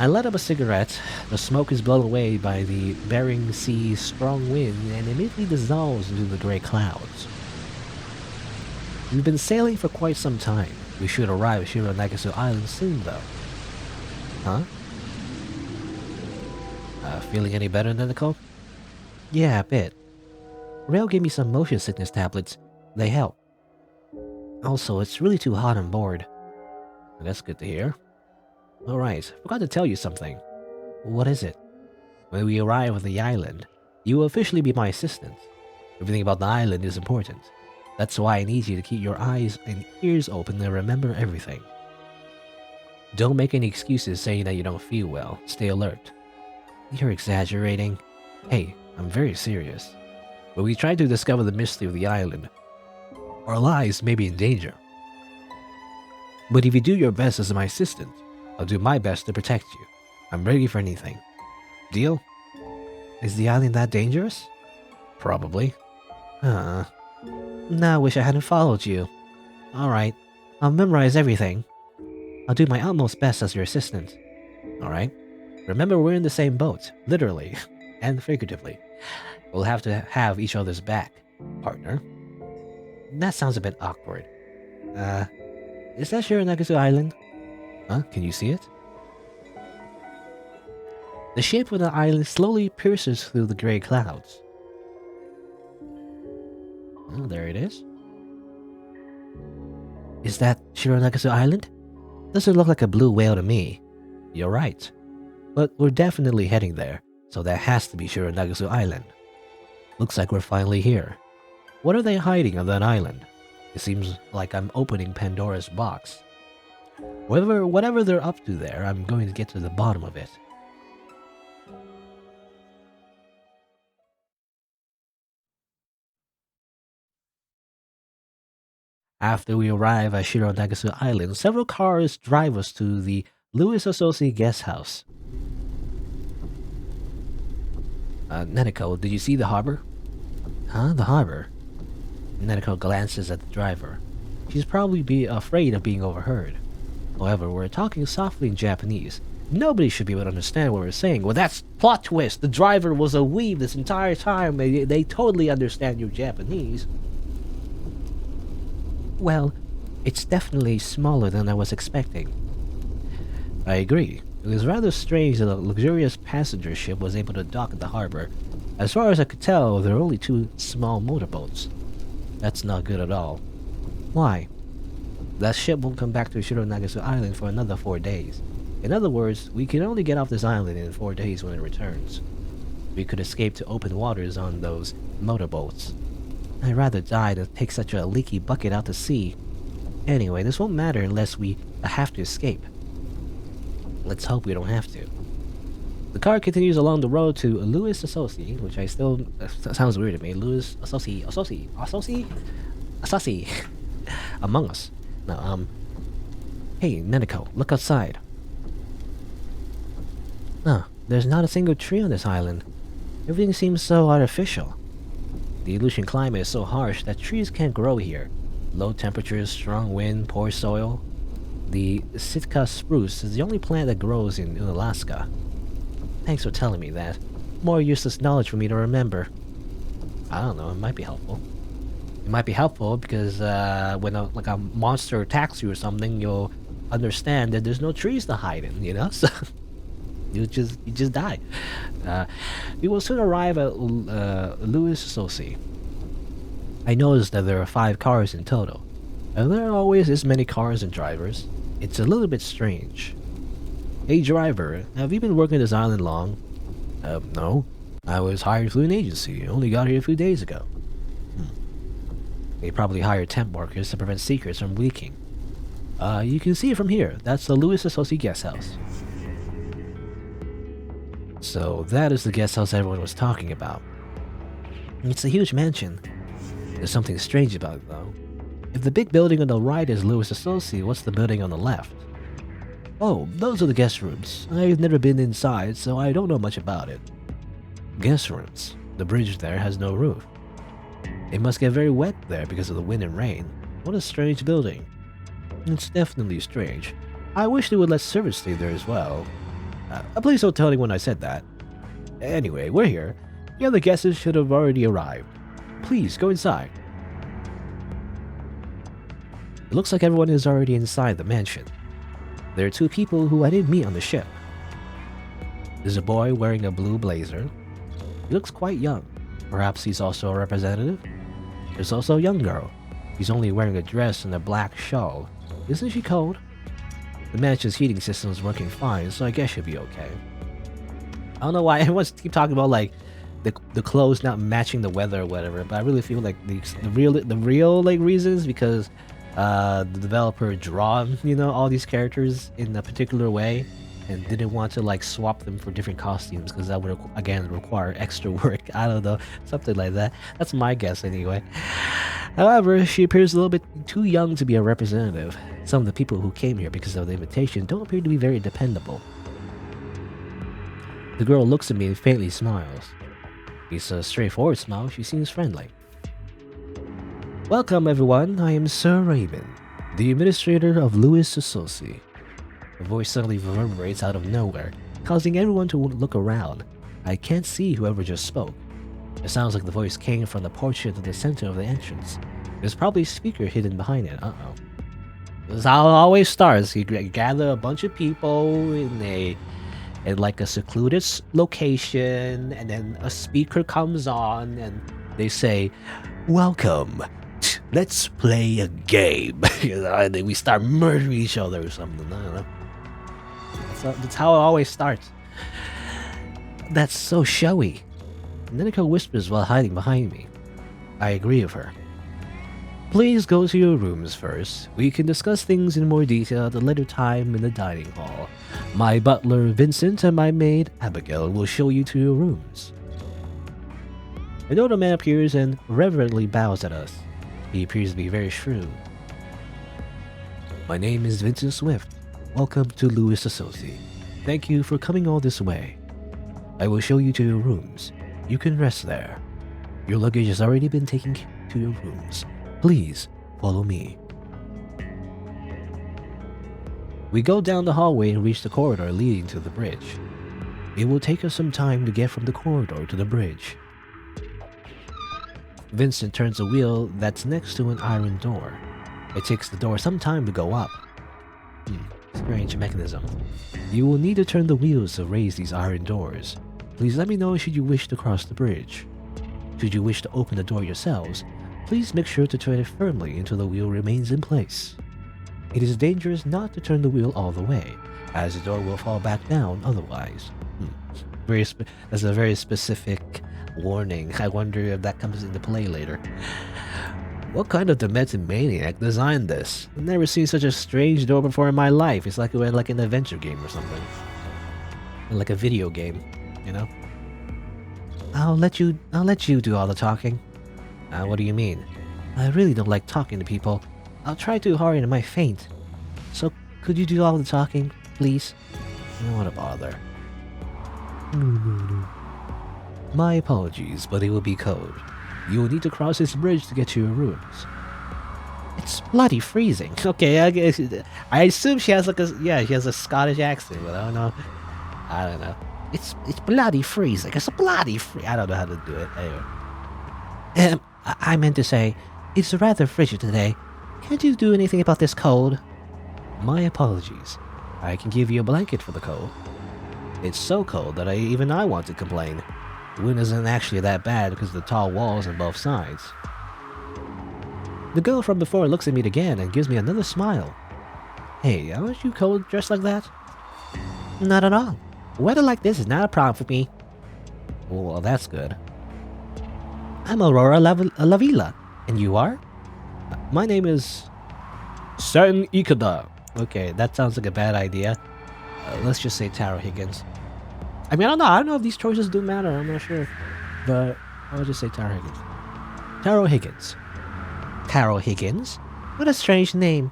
I light up a cigarette. The smoke is blown away by the Bering Sea's strong wind and immediately dissolves into the grey clouds. We've been sailing for quite some time. We should arrive at Shironagasu Island soon, though. Huh? Feeling any better, Neneko? Yeah, a bit. Rail gave me some motion sickness tablets. They help. Also, it's really too hot on board. That's good to hear. Alright, forgot to tell you something. What is it? When we arrive at the island, you will officially be my assistant. Everything about the island is important. That's why I need you to keep your eyes and ears open and remember everything. Don't make any excuses saying that you don't feel well. Stay alert. You're exaggerating. Hey, I'm very serious. When we try to discover the mystery of the island, our lives may be in danger. But if you do your best as my assistant, I'll do my best to protect you. I'm ready for anything. Deal? Is the island that dangerous? Probably. Now I wish I hadn't followed you. Alright, I'll memorize everything. I'll do my utmost best as your assistant. Alright? Remember, we're in the same boat, literally and figuratively. We'll have to have each other's back, partner. That sounds a bit awkward. Is that Shironagasu Island? Huh? Can you see it? The shape of the island slowly pierces through the grey clouds. Oh, there it is. Is that Shironagasu Island? Doesn't look like a blue whale to me. You're right. But we're definitely heading there, so that has to be Shironagasu Island. Looks like we're finally here. What are they hiding on that island? It seems like I'm opening Pandora's box. Whatever they're up to there, I'm going to get to the bottom of it. After we arrive at Shironagasu Island, several cars drive us to the Louis Associate guest house. Neneko, did you see the harbor? Huh? The harbor? Neneko glances at the driver. She's probably be afraid of being overheard. However, we're talking softly in Japanese. Nobody should be able to understand what we're saying. Well, that's plot twist. The driver was a weeb this entire time. They totally understand your Japanese. Well, it's definitely smaller than I was expecting. I agree. It was rather strange that a luxurious passenger ship was able to dock at the harbor. As far as I could tell, there were only 2 small motorboats. That's not good at all. Why? That ship won't come back to Shironagasu Island for another 4 days. In other words, we can only get off this island in 4 days when it returns. We could escape to open waters on those motorboats. I'd rather die than take such a leaky bucket out to sea. Anyway, this won't matter unless we have to escape. Let's hope we don't have to. The car continues along the road to Louis Associate, which I still... sounds weird to me. Louis Associate... Among Us. No, Hey, Neneko, look outside. There's not a single tree on this island. Everything seems so artificial. The Aleutian climate is so harsh that trees can't grow here. Low temperatures, strong wind, poor soil. The Sitka spruce is the only plant that grows in Alaska. Thanks for telling me that. More useless knowledge for me to remember. I don't know, it might be helpful. It might be helpful because when a monster attacks you or something, you'll understand that there's no trees to hide in, you know? So you just die. We will soon arrive at Louis Associate. I noticed that there are 5 cars in total, and there are always as many cars and drivers. It's a little bit strange. Hey driver, have you been working this island long? No. I was hired through an agency. Only got here a few days ago. They probably hired temp workers to prevent secrets from leaking. You can see it from here. That's the Louis Associate guest house. So that is the guest house everyone was talking about. It's a huge mansion. There's something strange about it though. If the big building on the right is Louis Associate, what's the building on the left? Oh, those are the guest rooms. I've never been inside, so I don't know much about it. Guest rooms. The bridge there has no roof. It must get very wet there because of the wind and rain. What a strange building. It's definitely strange. I wish they would let servants stay there as well. Please don't tell anyone I said that. Anyway, we're here. The other guests should have already arrived. Please, go inside. It looks like everyone is already inside the mansion. There are two people who I didn't meet on the ship. There's a boy wearing a blue blazer. He looks quite young. Perhaps he's also a representative? There's also a young girl. She's only wearing a dress and a black shawl. Isn't she cold? The mansion's heating system is working fine, so I guess she'll be okay. I don't know why everyone's keep talking about like the clothes not matching the weather or whatever, but I really feel like the real like reasons because the developer drawn all these characters in a particular way and didn't want to like swap them for different costumes because that would again require extra work. I don't know, something like that. That's my guess anyway. However, she appears a little bit too young to be a representative. Some of the people who came here because of the invitation don't appear to be very dependable. The girl looks at me and faintly smiles. It's a straightforward smile. She seems friendly. Welcome everyone, I am Sir Raymond, the administrator of Louis Associé. The voice suddenly reverberates out of nowhere, causing everyone to look around. I can't see whoever just spoke. It sounds like the voice came from the portrait at the center of the entrance. There's probably a speaker hidden behind it. This is how it always starts. You gather a bunch of people in like a secluded location, and then a speaker comes on and they say, "Welcome. Let's play a game." And then we start murdering each other or something. I don't know. That's how it always starts. That's so showy. Neneko whispers while hiding behind me. I agree with her. Please go to your rooms first. We can discuss things in more detail at a later time in the dining hall. My butler Vincent and my maid Abigail will show you to your rooms. An older man appears and reverently bows at us. He appears to be very shrewd. My name is Vincent Swift. Welcome to Louis Associé. Thank you for coming all this way. I will show you to your rooms. You can rest there. Your luggage has already been taken to your rooms. Please follow me. We go down the hallway and reach the corridor leading to the bridge. It will take us some time to get from the corridor to the bridge. Vincent turns a wheel that's next to an iron door. It takes the door some time to go up. Strange mechanism. You will need to turn the wheels to raise these iron doors. Please let me know should you wish to cross the bridge. Should you wish to open the door yourselves, please make sure to turn it firmly until the wheel remains in place. It is dangerous not to turn the wheel all the way, as the door will fall back down otherwise. That's a very specific warning. I wonder if that comes into play later. What kind of demented maniac designed this? I've never seen such a strange door before in my life. It's like an adventure game or something. Like a video game, you know? I'll let you do all the talking. What do you mean? I really don't like talking to people. I'll try too hard and I might faint. So could you do all the talking, please? I don't want to bother. My apologies, but it will be code. You will need to cross this bridge to get to your rooms. It's bloody freezing. Okay, I assume she has she has a Scottish accent, but I don't know. It's bloody freezing. It's bloody free. I don't know how to do it. Anyway. I meant to say, it's rather frigid today. Can't you do anything about this cold? My apologies. I can give you a blanket for the cold. It's so cold that even I want to complain. The wind isn't actually that bad because of the tall walls on both sides. The girl from before looks at me again and gives me another smile. Hey, aren't you cold dressed like that? Not at all. Weather like this is not a problem for me. Well, that's good. I'm Aurora Lavilla. And you are? My name is Sen Ikeda. Okay, that sounds like a bad idea. Let's just say Taro Higgins. I mean, I don't know if these choices do matter. I'm not sure. But I'll just say Taro Higgins. Taro Higgins. Taro Higgins? What a strange name.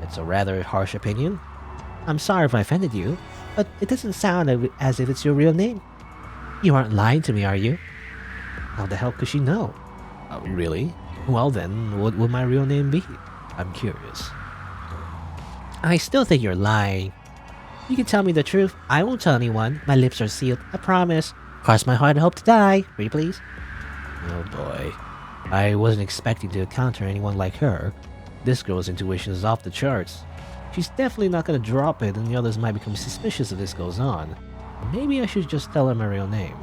It's a rather harsh opinion. I'm sorry if I offended you, but it doesn't sound as if it's your real name. You aren't lying to me, are you? How the hell could she know? Oh, really? Well then, what would my real name be? I'm curious. I still think you're lying. You can tell me the truth. I won't tell anyone. My lips are sealed. I promise. Cross my heart and hope to die. Pretty please. Oh boy. I wasn't expecting to encounter anyone like her. This girl's intuition is off the charts. She's definitely not gonna drop it, and the others might become suspicious if this goes on. Maybe I should just tell her my real name.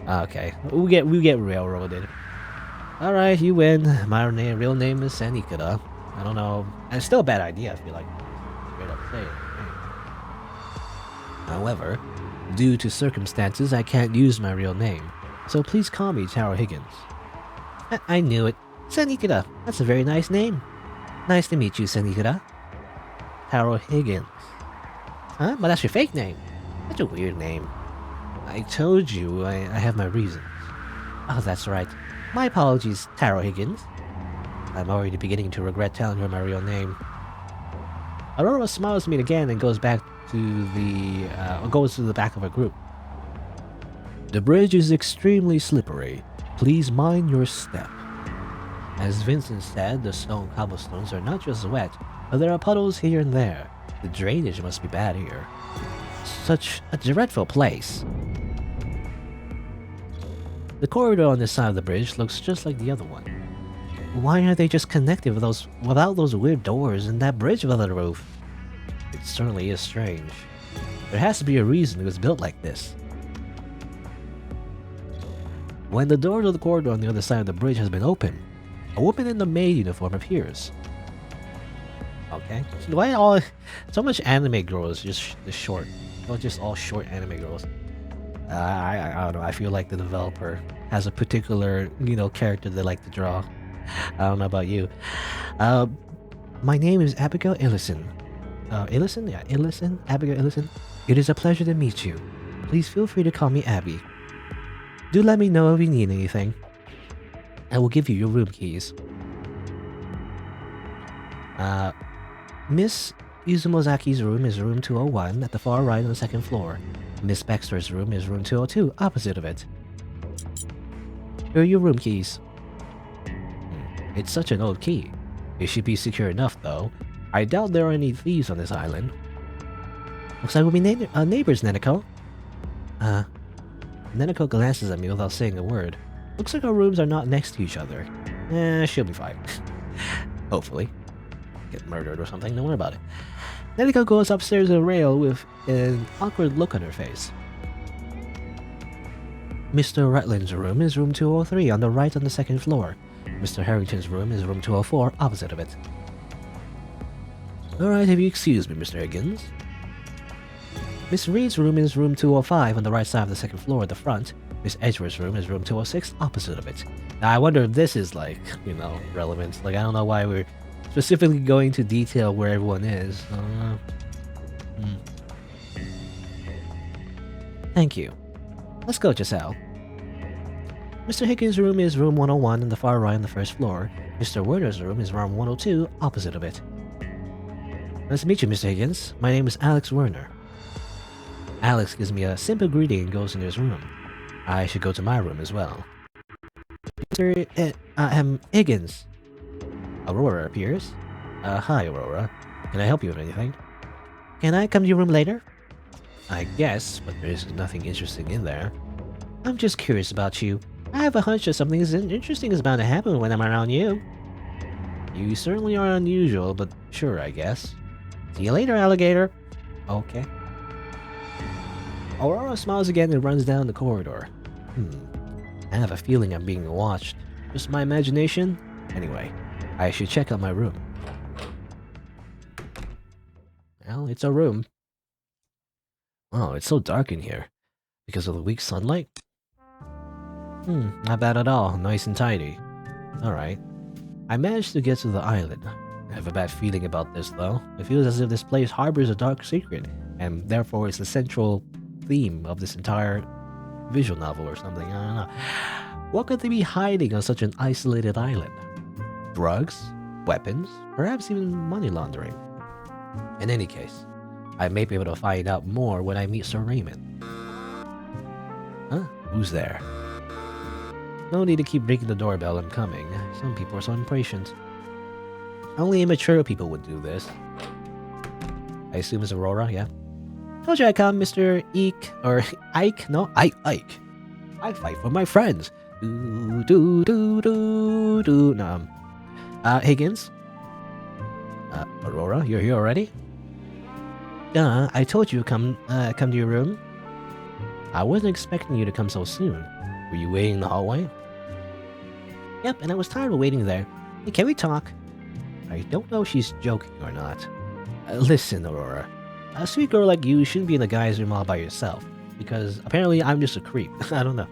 Okay, we get railroaded. Alright, you win. My real name is Sen Ikeda. I don't know. And it's still a bad idea, I feel like. Straight up say it. However, due to circumstances, I can't use my real name. So please call me Taro Higgins. I knew it. Sen Ikeda. That's a very nice name. Nice to meet you, Sen Ikeda. Taro Higgins. Huh? But that's your fake name. Such a weird name. I told you I have my reasons. Oh, that's right. My apologies, Taro Higgins. I'm already beginning to regret telling her my real name. Aurora smiles at me again and goes back to the back of her group. The bridge is extremely slippery. Please mind your step. As Vincent said, the stone cobblestones are not just wet, but there are puddles here and there. The drainage must be bad here. Such a dreadful place. The corridor on this side of the bridge looks just like the other one. Why are they just connected without those weird doors and that bridge without a roof? It certainly is strange. There has to be a reason it was built like this. When the door to the corridor on the other side of the bridge has been opened, a woman in the maid uniform appears. Okay. So why so much anime girls just short? Not just all short anime girls. I don't know. I feel like the developer has a particular character they like to draw. I don't know about you. My name is Abigail Illison. Illison? Yeah, Illison. Abigail Illison. It is a pleasure to meet you. Please feel free to call me Abby. Do let me know if you need anything. I will give you your room keys. Miss Izumozaki's room is room 201 at the far right on the second floor. Miss Baxter's room is room 202, opposite of it. Here are your room keys. It's such an old key. It should be secure enough, though. I doubt there are any thieves on this island. Looks like we'll be neighbors, Neneko. Neneko glances at me without saying a word. Looks like our rooms are not next to each other. She'll be fine. Hopefully. Get murdered or something, don't worry about it. Neneko goes upstairs the rail with an awkward look on her face. Mr. Rutland's room is room 203 on the right on the second floor. Mr. Harrington's room is room 204, opposite of it. Alright, if you excuse me, Mr. Higgins. Miss Reed's room is room 205 on the right side of the second floor at the front. Miss Edgeworth's room is room 206, opposite of it. Now, I wonder if this is, like, relevant. Like, I don't know why we're specifically going to detail where everyone is. I don't know. Thank you. Let's go, Giselle. Mr. Higgins' room is room 101 on the far right on the first floor. Mr. Werner's room is room 102, opposite of it. Nice to meet you, Mr. Higgins. My name is Alex Werner. Alex gives me a simple greeting and goes into his room. I should go to my room as well. Mr. Higgins. Aurora appears. Hi, Aurora. Can I help you with anything? Can I come to your room later? I guess, but there's nothing interesting in there. I'm just curious about you. I have a hunch that something interesting is bound to happen when I'm around you. You certainly are unusual, but sure, I guess. See you later, alligator. Okay. Aurora smiles again and runs down the corridor. I have a feeling I'm being watched. Just my imagination? Anyway, I should check out my room. Well, it's a room. Oh, it's so dark in here. Because of the weak sunlight? Not bad at all. Nice and tidy. Alright. I managed to get to the island. I have a bad feeling about this, though. It feels as if this place harbors a dark secret, and therefore it's the central theme of this entire visual novel or something. I don't know. What could they be hiding on such an isolated island? Drugs? Weapons? Perhaps even money laundering? In any case, I may be able to find out more when I meet Sir Raymond. Huh? Who's there? No need to keep ringing the doorbell. I'm coming. Some people are so impatient. Only immature people would do this. I assume it's Aurora, yeah? Told you I come, Mr. Eek, or Ike, no, Ike. I fight for my friends. No, Higgins? Aurora, you're here already? I told you come to your room. I wasn't expecting you to come so soon. Were you waiting in the hallway? Yep, and I was tired of waiting there. Hey, can we talk? I don't know if she's joking or not. Listen, Aurora. A sweet girl like you shouldn't be in a guy's room all by yourself. Because apparently I'm just a creep. I don't know.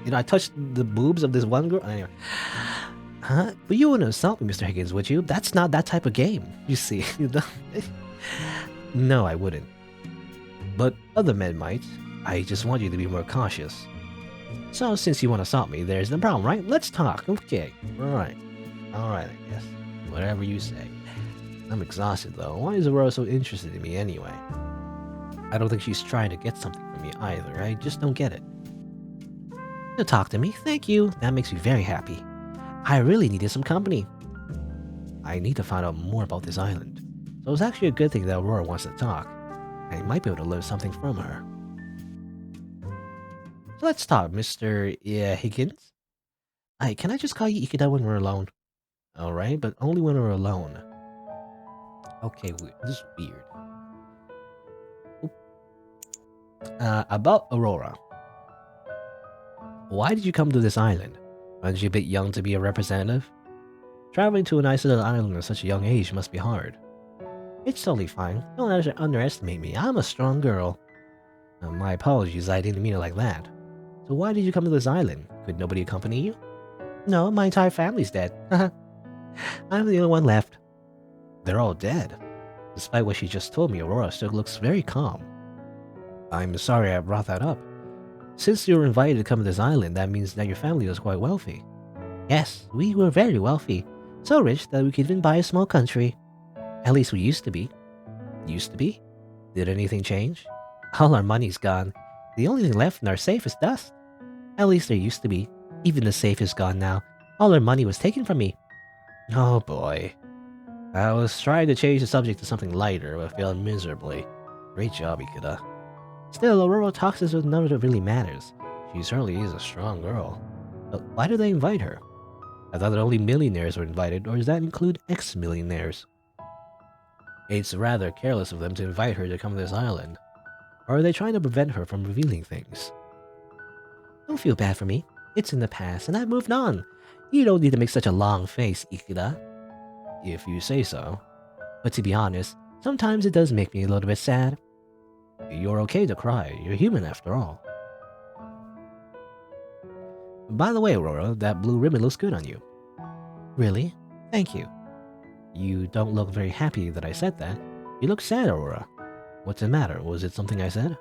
You know, I touched the boobs of this one girl. Anyway. Huh? But you wouldn't assault me, Mr. Higgins, would you? That's not that type of game, you see. No, I wouldn't. But other men might. I just want you to be more cautious. So, since you want to assault me, there's no problem, right? Let's talk. Okay. Alright. Alright, I guess. Whatever you say. I'm exhausted, though. Why is Aurora so interested in me anyway? I don't think she's trying to get something from me either. I just don't get it. To talk to me? Thank you. That makes me very happy. I really needed some company. I need to find out more about this island. So it's actually a good thing that Aurora wants to talk. I might be able to learn something from her. So let's talk, Mr. Higgins. Can I just call you Ikeda when we're alone? Alright, but only when we're alone. Okay, this is weird. About Aurora. Why did you come to this island? Aren't you a bit young to be a representative? Traveling to an isolated island at such a young age must be hard. It's totally fine. Don't underestimate me. I'm a strong girl. My apologies, I didn't mean it like that. So why did you come to this island? Could nobody accompany you? No, my entire family's dead. I'm the only one left. They're all dead. Despite what she just told me, Aurora still looks very calm. I'm sorry I brought that up. Since you were invited to come to this island, that means that your family was quite wealthy. Yes, we were very wealthy. So rich that we could even buy a small country. At least we used to be. Used to be? Did anything change? All our money's gone. The only thing left in our safe is dust. At least there used to be. Even the safe is gone now. All our money was taken from me. Oh boy. I was trying to change the subject to something lighter, but failed miserably. Great job, Ikeda. Still, Aurora talks as if none of it really matters. She certainly is a strong girl. But why do they invite her? I thought that only millionaires were invited, or does that include ex-millionaires? It's rather careless of them to invite her to come to this island. Or are they trying to prevent her from revealing things? Don't feel bad for me. It's in the past, and I've moved on. You don't need to make such a long face, Ikeda. If you say so. But to be honest, sometimes it does make me a little bit sad. You're okay to cry. You're human after all. By the way, Aurora, that blue ribbon looks good on you. Really? Thank you. You don't look very happy that I said that. You look sad, Aurora. What's the matter? Was it something I said?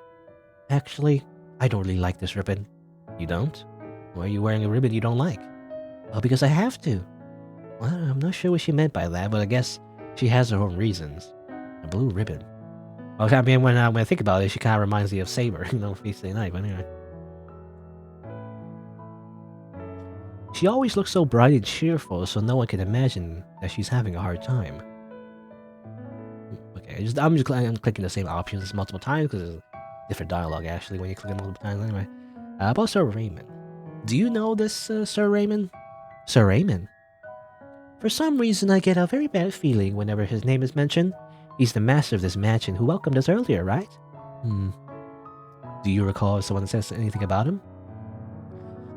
Actually, I don't really like this ribbon. You don't? Why are you wearing a ribbon you don't like? Oh, because I have to. Well, I'm not sure what she meant by that, but I guess she has her own reasons. A blue ribbon. Well, I mean, when I think about it, she kind of reminds me of Saber, you know, Feast Day Night, but anyway. She always looks so bright and cheerful, so no one can imagine that she's having a hard time. Okay, I'm clicking the same options multiple times because it's different dialogue actually when you click it multiple times. Anyway, about Sir Raymond. Do you know this Sir Raymond? Sir Raymond? For some reason, I get a very bad feeling whenever his name is mentioned. He's the master of this mansion who welcomed us earlier, right? Do you recall if someone says anything about him?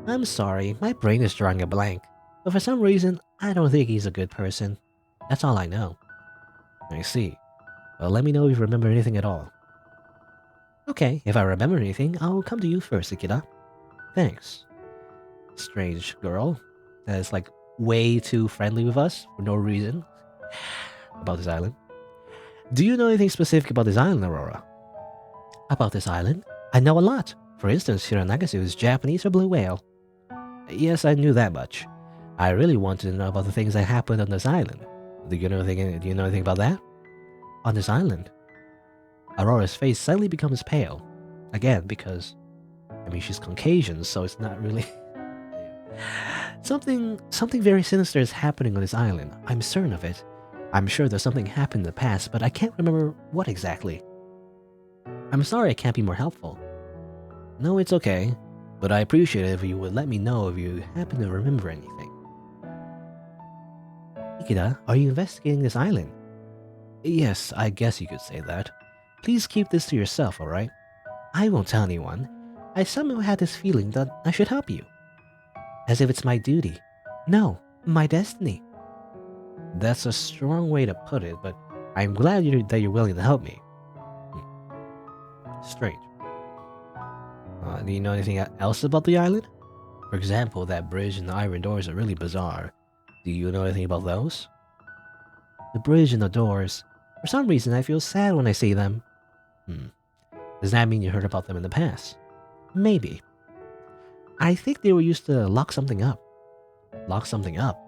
I'm sorry, my brain is drawing a blank. But for some reason, I don't think he's a good person. That's all I know. I see. Well, let me know if you remember anything at all. Okay, if I remember anything, I'll come to you first, Ikeda. Thanks. Strange girl. That is like way too friendly with us for no reason. About this island. Do you know anything specific about this island, Aurora? About this island? I know a lot. For instance, Shironagasu is Japanese or blue whale. Yes, I knew that much. I really wanted to know about the things that happened on this island. Do you know anything about that? On this island? Aurora's face suddenly becomes pale. Again, because, I mean, she's Caucasian, so it's not really... Something very sinister is happening on this island. I'm certain of it. I'm sure there's something happened in the past, but I can't remember what exactly. I'm sorry I can't be more helpful. No, it's okay, but I appreciate it if you would let me know if you happen to remember anything. Ikeda, are you investigating this island? Yes, I guess you could say that. Please keep this to yourself, alright? I won't tell anyone. I somehow had this feeling that I should help you. As if it's my duty. No, my destiny. That's a strong way to put it, but I'm glad that you're willing to help me. Strange. Do you know anything else about the island? For example, that bridge and the iron doors are really bizarre. Do you know anything about those? The bridge and the doors. For some reason, I feel sad when I see them. Does that mean you heard about them in the past? Maybe. I think they were used to lock something up. Lock something up?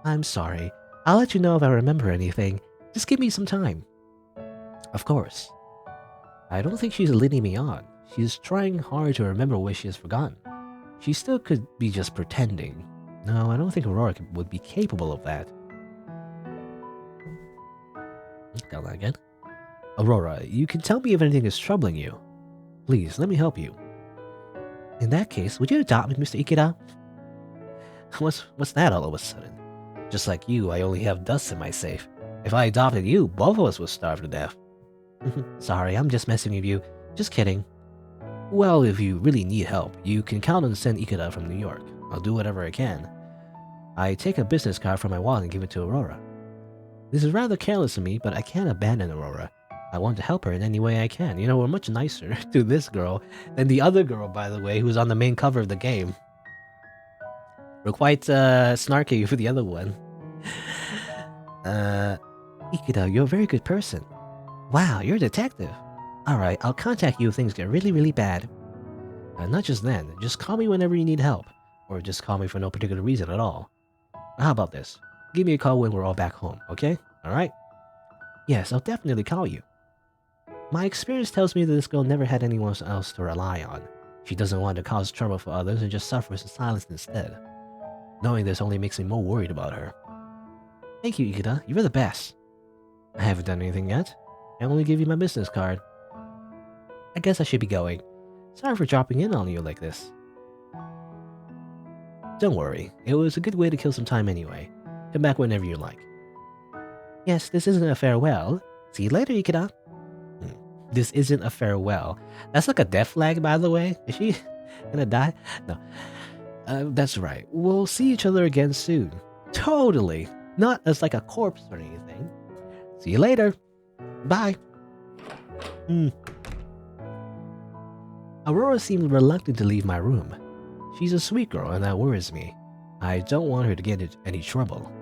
I'm sorry. I'll let you know if I remember anything. Just give me some time. Of course. I don't think she's leading me on. She's trying hard to remember what she has forgotten. She still could be just pretending. No, I don't think Aurora would be capable of that. Got that again. Aurora, you can tell me if anything is troubling you. Please, let me help you. In that case, would you adopt me, Mr. Ikeda? What's that all of a sudden? Just like you, I only have dust in my safe. If I adopted you, both of us would starve to death. Sorry, I'm just messing with you. Just kidding. Well, if you really need help, you can count on Sen Ikeda from New York. I'll do whatever I can. I take a business card from my wallet and give it to Aurora. This is rather careless of me, but I can't abandon Aurora. I want to help her in any way I can. You know, we're much nicer to this girl than the other girl, by the way, who's on the main cover of the game. We're quite snarky for the other one. Ikeda, you're a very good person. Wow, you're a detective. Alright, I'll contact you if things get really, really bad. Not just then, just call me whenever you need help. Or just call me for no particular reason at all. How about this? Give me a call when we're all back home, okay? Alright? Yes, I'll definitely call you. My experience tells me that this girl never had anyone else to rely on. She doesn't want to cause trouble for others and just suffers in silence instead. Knowing this only makes me more worried about her. Thank you, Ikeda. You're the best. I haven't done anything yet. I only gave you my business card. I guess I should be going. Sorry for dropping in on you like this. Don't worry. It was a good way to kill some time anyway. Come back whenever you like. Yes, this isn't a farewell. See you later, Ikeda. This isn't a farewell. That's like a death flag, by the way. Is she gonna die? No. That's right. We'll see each other again soon. Totally. Not as like a corpse or anything. See you later. Bye. Aurora seemed reluctant to leave my room. She's a sweet girl and that worries me. I don't want her to get into any trouble.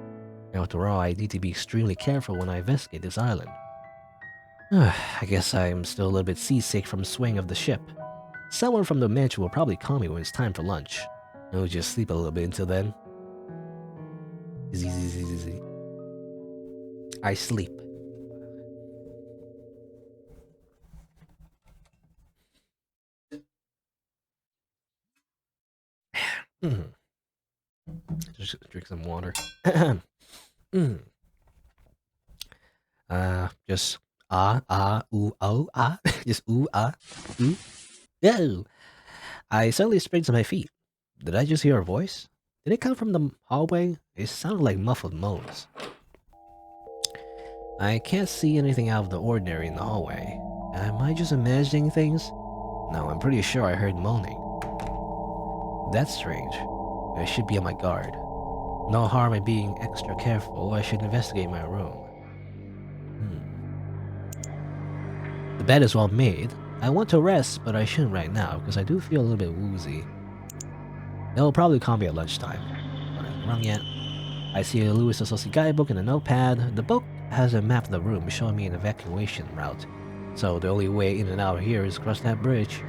After all, I need to be extremely careful when I investigate this island. I guess I'm still a little bit seasick from the swing of the ship. Someone from the mansion will probably call me when it's time for lunch. I'll just sleep a little bit until then. Easy. I sleep. Just drink some water. Just ooh, oh, just ooh, ooh. No! I suddenly sprang to my feet. Did I just hear a voice? Did it come from the hallway? It sounded like muffled moans. I can't see anything out of the ordinary in the hallway. Am I just imagining things? No, I'm pretty sure I heard moaning. That's strange. I should be on my guard. No harm in being extra careful. I should investigate my room. The bed is well made. I want to rest, but I shouldn't right now because I do feel a little bit woozy. They'll probably call me at lunchtime. But I haven't run yet. I see a Louis Associate guidebook and a notepad. The book has a map of the room showing me an evacuation route. So the only way in and out of here is across that bridge.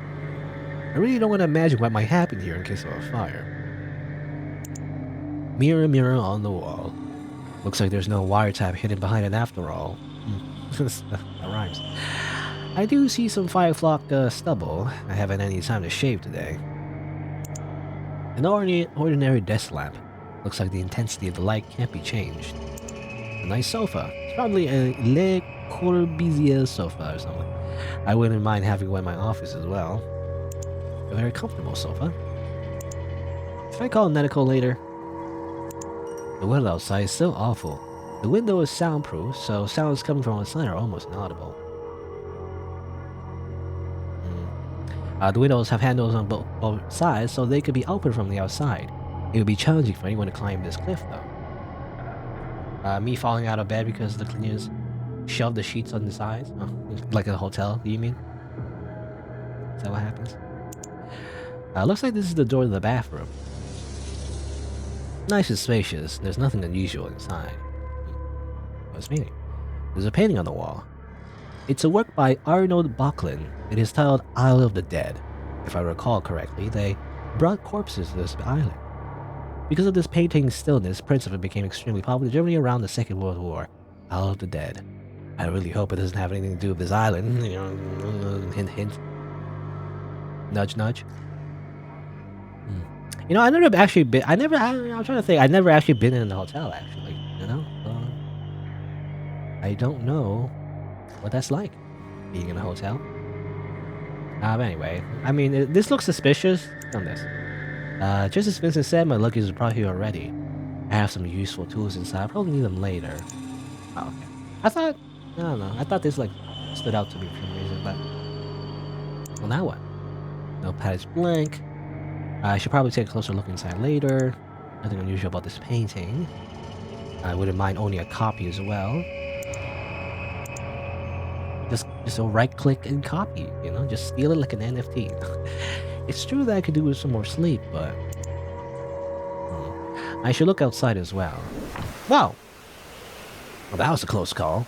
I really don't want to imagine what might happen here in case of a fire. Mirror, mirror on the wall. Looks like there's no wiretap hidden behind it after all. That rhymes. I do see some fireflock stubble. I haven't had any time to shave today. An ordinary desk lamp. Looks like the intensity of the light can't be changed. A nice sofa. It's probably a Le Corbusier sofa or something. I wouldn't mind having one in my office as well. A very comfortable sofa. Should I call Neneko later? The weather outside is so awful. The window is soundproof, so sounds coming from outside are almost inaudible. The windows have handles on both sides, so they could be opened from the outside. It would be challenging for anyone to climb this cliff, though. Me falling out of bed because the cleaners shoved the sheets on the sides? Oh, like a hotel, do you mean? Is that what happens? Looks like this is the door to the bathroom. Nice and spacious. There's nothing unusual inside. What's meaning? There's a painting on the wall. It's a work by Arnold Böcklin. It is titled Isle of the Dead. If I recall correctly, they brought corpses to this island. Because of this painting's stillness, prints of it became extremely popular in Germany around the Second World War. Isle of the Dead. I really hope it doesn't have anything to do with this island. You know, hint, hint. Nudge, nudge. You know, I never actually been. I'm trying to think. I never actually been in a hotel. Actually, you know, I don't know what that's like, being in a hotel. Anyway, I mean, this looks suspicious. On this, just as Vincent said, my luggage is probably here already. I have some useful tools inside. I'll probably need them later. Oh, okay. I don't know. I thought this like stood out to me for some reason, but well, now what? Notepad is blank. I should probably take a closer look inside later. Nothing unusual about this painting. I wouldn't mind owning a copy as well. Just a right click and copy, you know, just steal it like an NFT. It's true that I could do with some more sleep, but I should look outside as well. Wow! Well, that was a close call.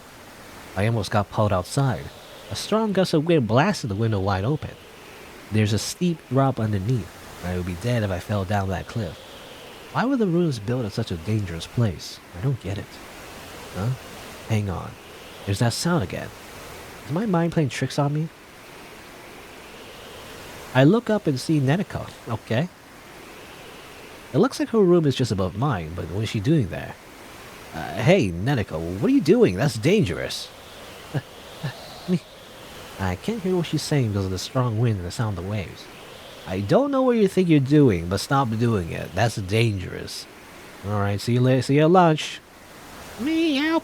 I almost got pulled outside. A strong gust of wind blasted the window wide open. There's a steep drop underneath. I would be dead if I fell down that cliff. Why were the ruins built in such a dangerous place? I don't get it. Huh? Hang on. There's that sound again. Is my mind playing tricks on me? I look up and see Neneko. Okay. It looks like her room is just above mine, but what is she doing there? Hey, Neneko, what are you doing? That's dangerous. I can't hear what she's saying because of the strong wind and the sound of the waves. I don't know what you think you're doing, but stop doing it. That's dangerous. Alright, see you later. See you at lunch. Meow.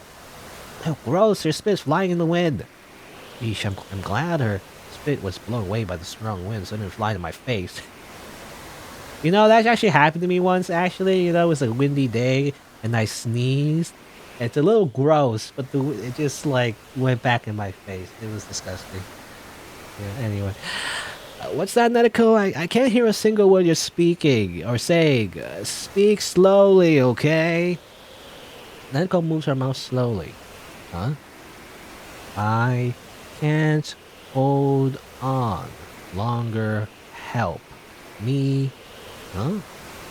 Oh, gross. Her spit's flying in the wind. Eesh, I'm glad her spit was blown away by the strong wind, so it didn't fly in my face. You know, that actually happened to me once, actually. You know, it was a windy day, and I sneezed. It's a little gross, but it just, like, went back in my face. It was disgusting. Yeah, anyway. What's that, Neneko? I can't hear a single word you're speaking or saying. Speak slowly, okay? Neneko moves her mouth slowly. Huh? I can't hold on longer. Help me. Huh?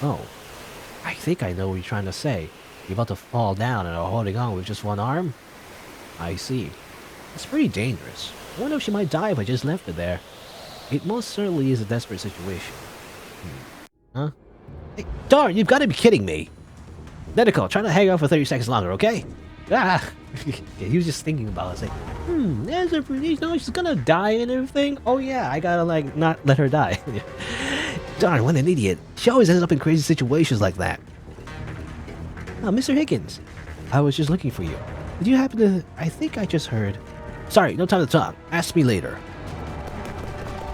Oh. I think I know what you're trying to say. You're about to fall down and are holding on with just one arm? I see. It's pretty dangerous. I wonder if she might die if I just left her there. It most certainly is a desperate situation. Huh? Hey, darn, you've got to be kidding me! Neneko, try to hang on for 30 seconds longer, okay? Ah! Yeah, he was just thinking about it. It's like, there's a, you know, she's gonna die and everything. Oh yeah, I gotta, like, not let her die. Darn, what an idiot. She always ends up in crazy situations like that. Oh, Mr. Higgins. I was just looking for you. Did you happen to... I think I just heard... Sorry, no time to talk. Ask me later.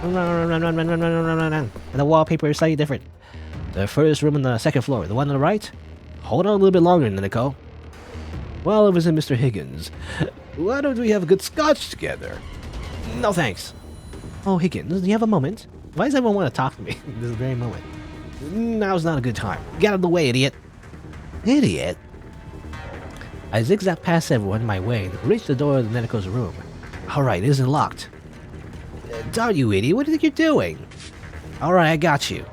Run. And the wallpaper is slightly different. The first room on the second floor. The one on the right? Hold on a little bit longer, Neneko. Well, it was in Mr. Higgins. Why don't we have a good scotch together? No thanks. Oh, Higgins, do you have a moment? Why does everyone want to talk to me at this very moment? Now's not a good time. Get out of the way, idiot. Idiot? I zigzagged past everyone in my way and reached the door of Neneko's room. Alright, it isn't locked. Darn you, idiot. What do you think you're doing? Alright, I got you.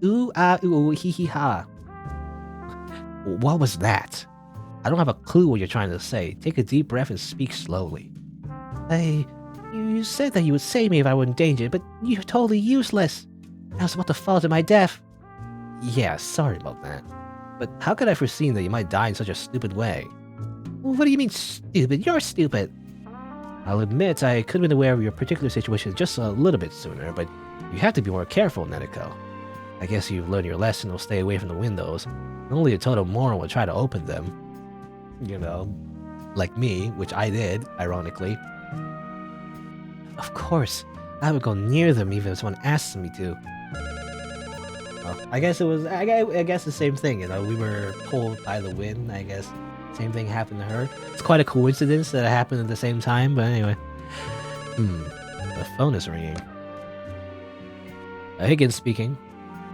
Ooh, ah, ooh, hee hee ha. What was that? I don't have a clue what you're trying to say. Take a deep breath and speak slowly. You said that you would save me if I were in danger, but you're totally useless. I was about to fall to my death. Yeah, sorry about that. But how could I foreseen that you might die in such a stupid way? What do you mean stupid? You're stupid! I'll admit I could have been aware of your particular situation just a little bit sooner, but you have to be more careful, Neneko. I guess you've learned your lesson, will stay away from the windows. Only a total moron would try to open them. You know, like me, which I did, ironically. Of course, I would go near them even if someone asked me to. Well, I guess it was, I guess the same thing, you know, we were pulled by the wind, I guess. Same thing happened to her. It's quite a coincidence that it happened at the same time, but anyway. The phone is ringing. Higgins speaking.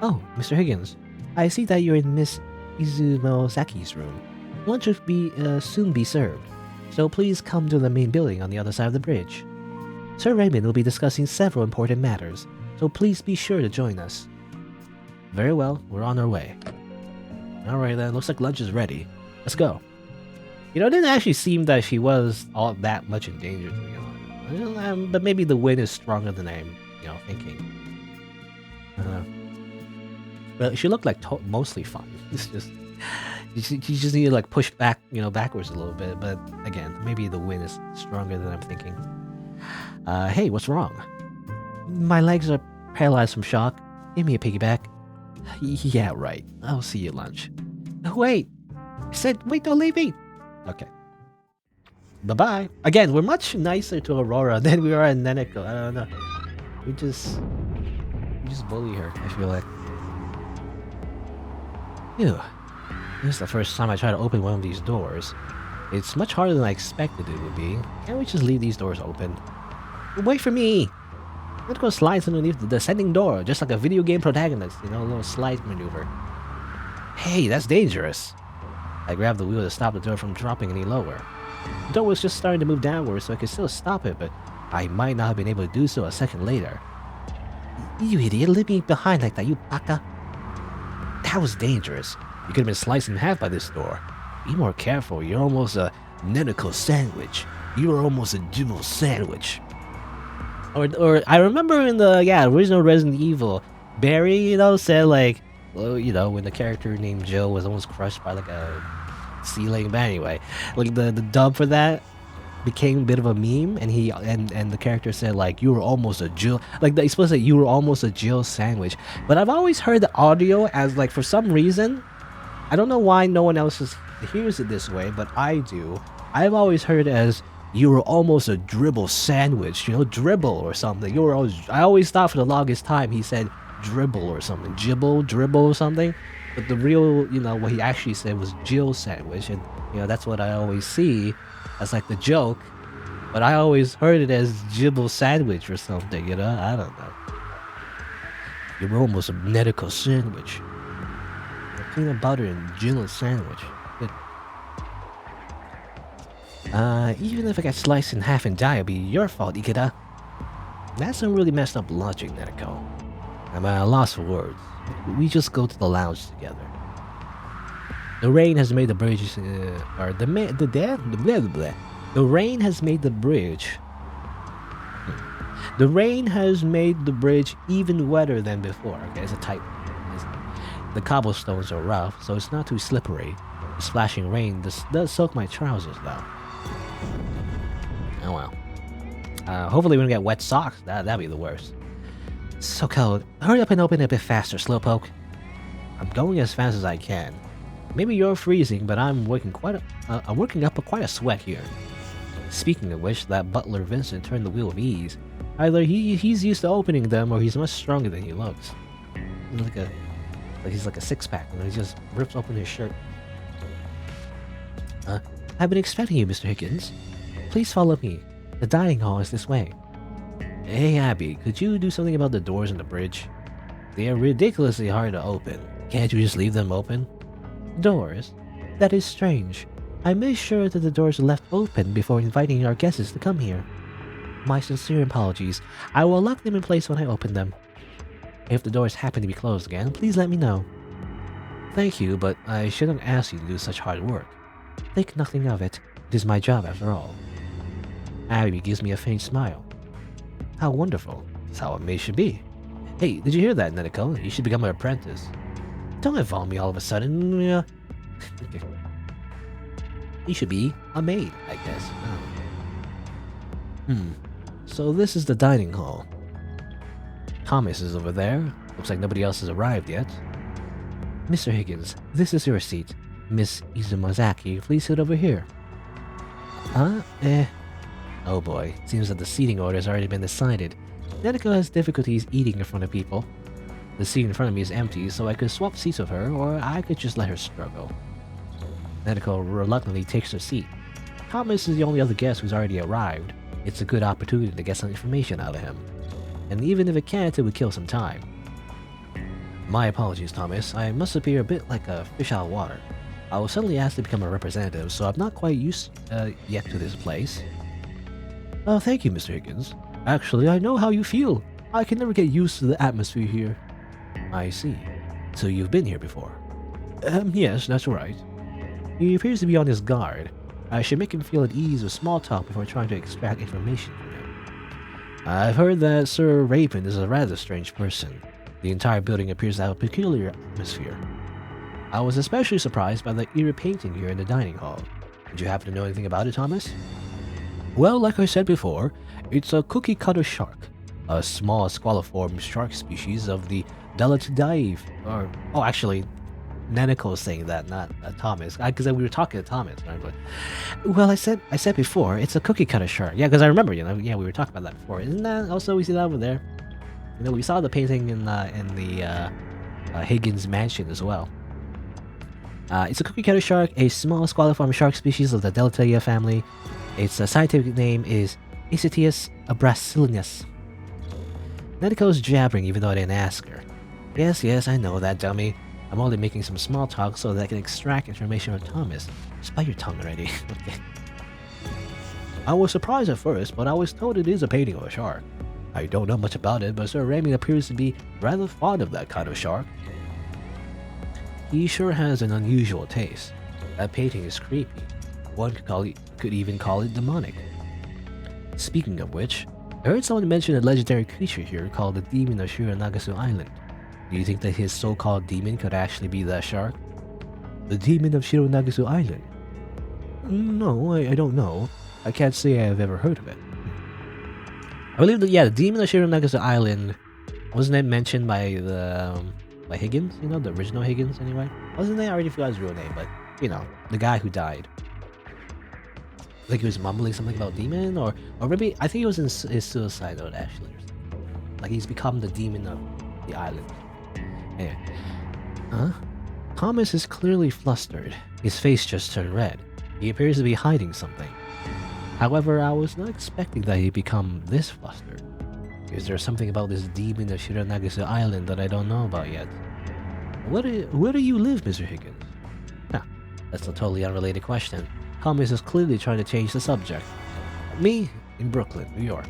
Oh, Mr. Higgins. I see that you're in Miss Izumozaki's room. Lunch will be soon be served, so please come to the main building on the other side of the bridge. Sir Raymond will be discussing several important matters, so please be sure to join us. Very well, we're on our way. Alright then, looks like lunch is ready. Let's go. You know, it didn't actually seem that she was all that much in danger, to be honest. But maybe the wind is stronger than I'm, you know, thinking. But she looked like mostly fine. It's just, she just needed to like push back, you know, backwards a little bit. But again, maybe the wind is stronger than I'm thinking. Hey, what's wrong? My legs are paralyzed from shock. Give me a piggyback. Yeah, right. I'll see you at lunch. Wait! I said, wait, don't leave me! Okay. Bye-bye. Again, we're much nicer to Aurora than we are at Neneko. I don't know. We just bully her, I feel like. Phew. This is the first time I try to open one of these doors. It's much harder than I expected it would be. Can't we just leave these doors open? Wait for me! Let's go slide underneath the descending door, just like a video game protagonist, you know, a little slide maneuver. Hey, that's dangerous! I grabbed the wheel to stop the door from dropping any lower. The door was just starting to move downwards, so I could still stop it, but I might not have been able to do so a second later. You idiot, leave me behind like that, you baka! That was dangerous. You could have been sliced in half by this door. Be more careful, you're almost a Neneko sandwich. You are almost a Jimmo sandwich. Or I remember in the original Resident Evil, Barry, you know, said like, well, you know, when the character named Jill was almost crushed by like a ceiling. But anyway, like the dub for that became a bit of a meme, and he and the character said like, you were almost a Jill, like he's supposed to say you were almost a Jill sandwich. But I've always heard the audio as like, for some reason, I don't know why no one else hears it this way, but I do. I've always heard it as, you were almost a dribble sandwich, you know, dribble or something. You were always, I always thought for the longest time he said dribble or something, dribble or something. But the real, you know, what he actually said was Jill sandwich, and you know, that's what I always see as like the joke. But I always heard it as Jibble sandwich or something, you know, I don't know. You were almost a Neneko sandwich. A peanut butter and Jill sandwich. Good. Even if I got sliced in half and die, it'll be your fault, Ikeda. That's some really messed up logic, Neneko. I'm at a loss for words. We just go to the lounge together. The rain has made the bridge, the rain has made the bridge. The rain has made the bridge even wetter than before. Okay, it's a type. The cobblestones are rough, so it's not too slippery. The splashing rain does soak my trousers, though. Oh well. Hopefully we don't get wet socks. That'd be the worst. So cold. Hurry up and open it a bit faster, Slowpoke. I'm going as fast as I can. Maybe you're freezing, but I'm working up quite a sweat here. Speaking of which, that butler Vincent turned the wheel with ease. Either he's used to opening them, or he's much stronger than he looks. He's like a six-pack, and he just rips open his shirt. I've been expecting you, Mr. Higgins. Please follow me. The dining hall is this way. Hey, Abby, could you do something about the doors in the bridge? They are ridiculously hard to open. Can't you just leave them open? Doors? That is strange. I made sure that the doors are left open before inviting our guests to come here. My sincere apologies. I will lock them in place when I open them. If the doors happen to be closed again, please let me know. Thank you, but I shouldn't ask you to do such hard work. Think nothing of it. It is my job after all. Abby gives me a faint smile. How wonderful. That's how a maid should be. Hey, did you hear that, Neneko? You should become an apprentice. Don't involve me all of a sudden. Yeah. Okay. You should be a maid, I guess. So this is the dining hall. Thomas is over there. Looks like nobody else has arrived yet. Mr. Higgins, this is your seat. Miss Izumozaki, please sit over here. Huh? Oh boy, seems that the seating order has already been decided. Neneko has difficulties eating in front of people. The seat in front of me is empty, so I could swap seats with her, or I could just let her struggle. Neneko reluctantly takes her seat. Thomas is the only other guest who's already arrived. It's a good opportunity to get some information out of him. And even if it can't, it would kill some time. My apologies, Thomas. I must appear a bit like a fish out of water. I was suddenly asked to become a representative, so I'm not quite used yet to this place. Oh, thank you, Mr. Higgins. Actually, I know how you feel. I can never get used to the atmosphere here. I see. So you've been here before? Yes, that's right. He appears to be on his guard. I should make him feel at ease with small talk before trying to extract information from him. I've heard that Sir Rapin is a rather strange person. The entire building appears to have a peculiar atmosphere. I was especially surprised by the eerie painting here in the dining hall. Did you happen to know anything about it, Thomas? Well, like I said before, it's a cookie-cutter shark. A small squaliform shark species of the Delatidae, or... Oh, actually, Neneko is saying that, not Thomas. Because we were talking to Thomas. And I was like, well, I said before, it's a cookie-cutter shark. Yeah, because I remember, we were talking about that before. Isn't that also, we see that over there? We saw the painting in the Higgins mansion as well. It's a cookie-cutter shark, a small squaliform shark species of the Delatidae family. Its scientific name is Isitius abrasilus. Neneko's jabbering even though I didn't ask her. Yes, I know that, dummy. I'm only making some small talk so that I can extract information from Thomas. Just bite your tongue already. Okay. I was surprised at first, but I was told it is a painting of a shark. I don't know much about it, but Sir Raymond appears to be rather fond of that kind of shark. He sure has an unusual taste. That painting is creepy. One could even call it demonic. Speaking of which, I heard someone mention a legendary creature here called the Demon of Shironagasu Island. Do you think that his so-called demon could actually be that shark? The Demon of Shironagasu Island? No, I don't know. I can't say I've ever heard of it. I believe that, the Demon of Shironagasu Island, wasn't it mentioned by by Higgins? The original Higgins anyway? Wasn't it? I already forgot his real name, but, the guy who died. I think he was mumbling something about demon, or maybe, I think he was in his suicide note, actually. Like, he's become the demon of the island. Anyway. Huh? Thomas is clearly flustered. His face just turned red. He appears to be hiding something. However, I was not expecting that he'd become this flustered. Is there something about this demon of Shironagasu Island that I don't know about yet? Where do you live, Mr. Higgins? Huh, that's a totally unrelated question. Thomas is clearly trying to change the subject. Me? In Brooklyn, New York.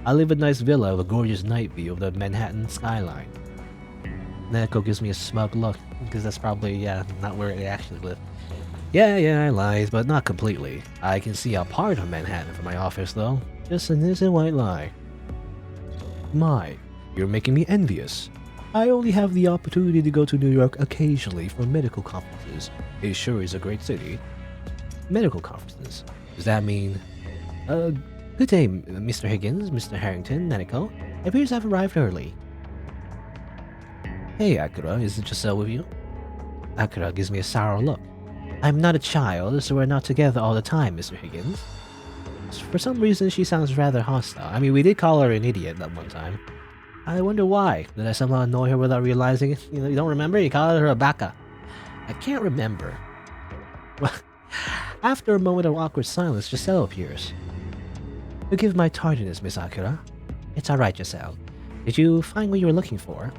I live in a nice villa with a gorgeous night view of the Manhattan skyline. Neneko gives me a smug look, because that's probably, not where they actually live. Yeah, I lied, but not completely. I can see a part of Manhattan from my office, though. Just an innocent white lie. My, you're making me envious. I only have the opportunity to go to New York occasionally for medical conferences. It sure is a great city. Medical conferences. Does that mean... good day, Mr. Higgins, Mr. Harrington, Neneko. It appears I've arrived early. Hey, Akira, is it Giselle with you? Akira gives me a sour look. I'm not a child, so we're not together all the time, Mr. Higgins. For some reason, she sounds rather hostile. I mean, we did call her an idiot that one time. I wonder why. Did I somehow annoy her without realizing it? You don't remember? You called her a baka. I can't remember. Well, after a moment of awkward silence, Giselle appears. Forgive my tardiness, Miss Akira. It's alright, Giselle. Did you find what you were looking for?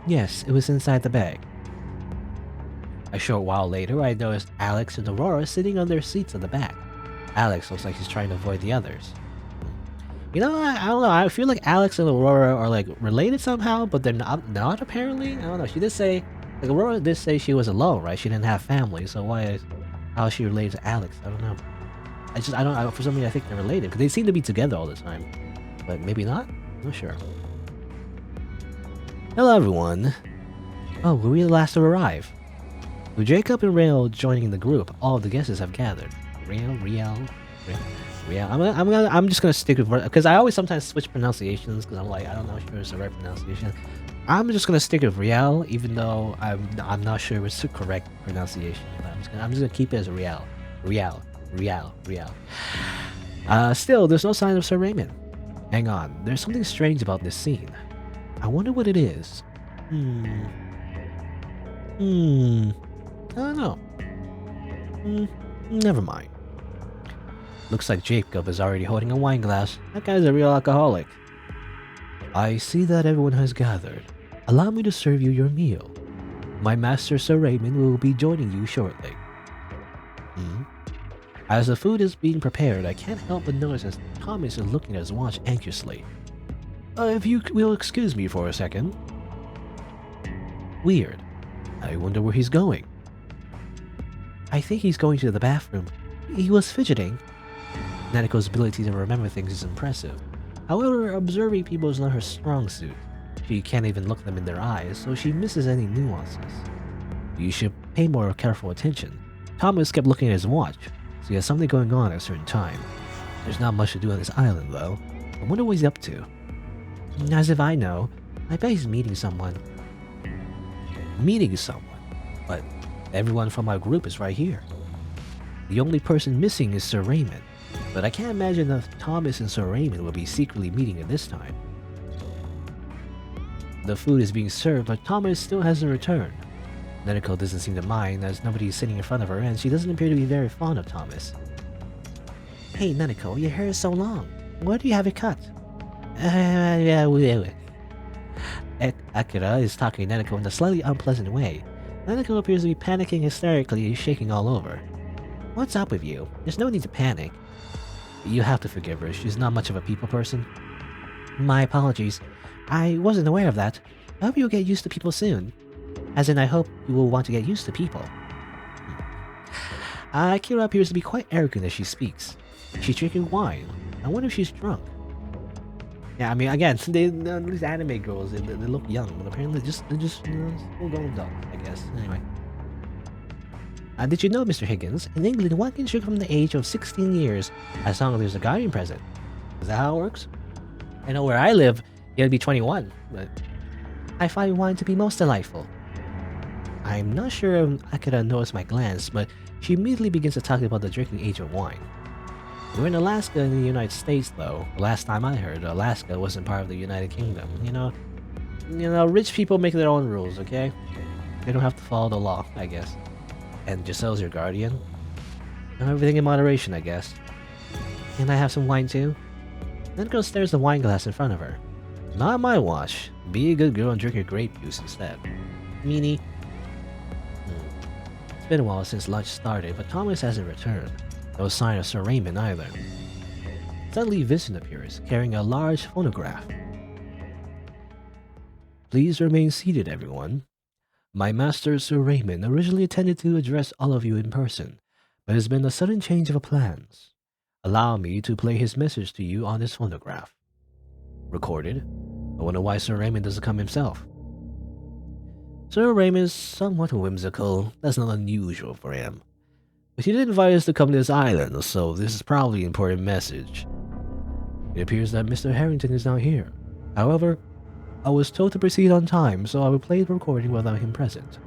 Yes, it was inside the bag. A short while later, I noticed Alex and Aurora sitting on their seats at the back. Alex looks like he's trying to avoid the others. I don't know. I feel like Alex and Aurora are like related somehow, but they're not apparently. I don't know. She did say, like Aurora did say she was alone, right? She didn't have family, so how is she related to Alex? I don't know. I don't. For some reason, I think they're related because they seem to be together all the time, but maybe not. I'm not sure. Hello, everyone. Oh, were we the last to arrive? With Jacob and Rail joining the group, all of the guests have gathered. Real. I'm just gonna stick with because I always sometimes switch pronunciations because I'm like I don't know sure it's the right pronunciation. I'm just gonna stick with Real, even though I'm not sure it's the correct pronunciation. But I'm just gonna keep it as Real. Still, there's no sign of Sir Raymond. Hang on, there's something strange about this scene. I wonder what it is. I don't know. Never mind. Looks like Jacob is already holding a wine glass. That guy's a real alcoholic. I see that everyone has gathered. Allow me to serve you your meal. My master Sir Raymond will be joining you shortly. As the food is being prepared, I can't help but notice as Thomas is looking at his watch anxiously. If you will excuse me for a second. Weird. I wonder where he's going. I think he's going to the bathroom. He was fidgeting. Neneko's ability to remember things is impressive. However, observing people is not her strong suit. She can't even look them in their eyes, so she misses any nuances. You should pay more careful attention. Thomas kept looking at his watch, so he has something going on at a certain time. There's not much to do on this island, though. I wonder what he's up to. As if I know. I bet he's meeting someone. Meeting someone? But everyone from our group is right here. The only person missing is Sir Raymond, but I can't imagine that Thomas and Sir Raymond will be secretly meeting at this time. The food is being served, but Thomas still hasn't returned. Neneko doesn't seem to mind, as nobody is sitting in front of her, and she doesn't appear to be very fond of Thomas. Hey Neneko, your hair is so long. Where do you have it cut? Akira is talking to Neneko in a slightly unpleasant way. Neneko appears to be panicking hysterically and shaking all over. What's up with you? There's no need to panic. You have to forgive her, she's not much of a people person. My apologies. I wasn't aware of that. I hope you'll get used to people soon. As in, I hope you will want to get used to people. Akira appears to be quite arrogant as she speaks. She's drinking wine. I wonder if she's drunk. Yeah, I mean, again, these anime girls, they look young, but apparently they're just still going dumb, I guess. Anyway. Did you know, Mr. Higgins, in England, one can drink from the age of 16 years, as long as there's a guardian present. Is that how it works? I know where I live, you gotta be 21, but I find wine to be most delightful. I'm not sure if Akira noticed my glance, but she immediately begins to talk about the drinking age of wine. We're in Alaska in the United States, though. The last time I heard, Alaska wasn't part of the United Kingdom. You know, rich people make their own rules, okay? They don't have to follow the law, I guess. And Giselle's your guardian? Everything in moderation, I guess. Can I have some wine too? Neneko stares the wine glass in front of her. Not my watch. Be a good girl and drink your grape juice instead. Meanie. It's been a while since lunch started, but Thomas hasn't returned. No sign of Sir Raymond either. Suddenly Vincent appears, carrying a large phonograph. Please remain seated, everyone. My master Sir Raymond originally intended to address all of you in person, but there's been a sudden change of plans. Allow me to play his message to you on this phonograph. Recorded. I wonder why Sir Raymond doesn't come himself. Sir Raymond is somewhat whimsical. That's not unusual for him. But he did invite us to come to this island, so this is probably an important message. It appears that Mr. Harrington is not here. However, I was told to proceed on time, so I will play the recording without him present.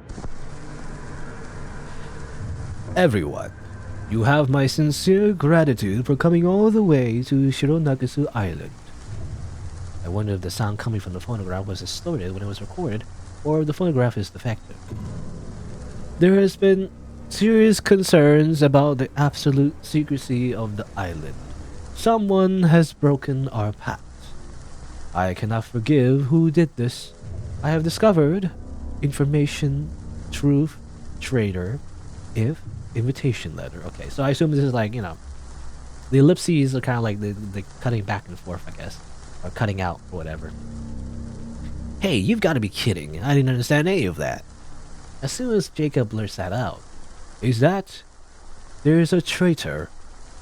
Everyone, you have my sincere gratitude for coming all the way to Shironagasu Island. I wonder if the sound coming from the phonograph was distorted when it was recorded, or if the phonograph is defective. There has been serious concerns about the absolute secrecy of the island. Someone has broken our pact. I cannot forgive who did this. I have discovered information, truth, traitor, if, invitation letter. Okay, so I assume this is like, you know, the ellipses are kind of like the cutting back and forth, I guess. Or cutting out, or whatever. Hey, you've got to be kidding. I didn't understand any of that. As soon as Jacob blurts that out, is that there's a traitor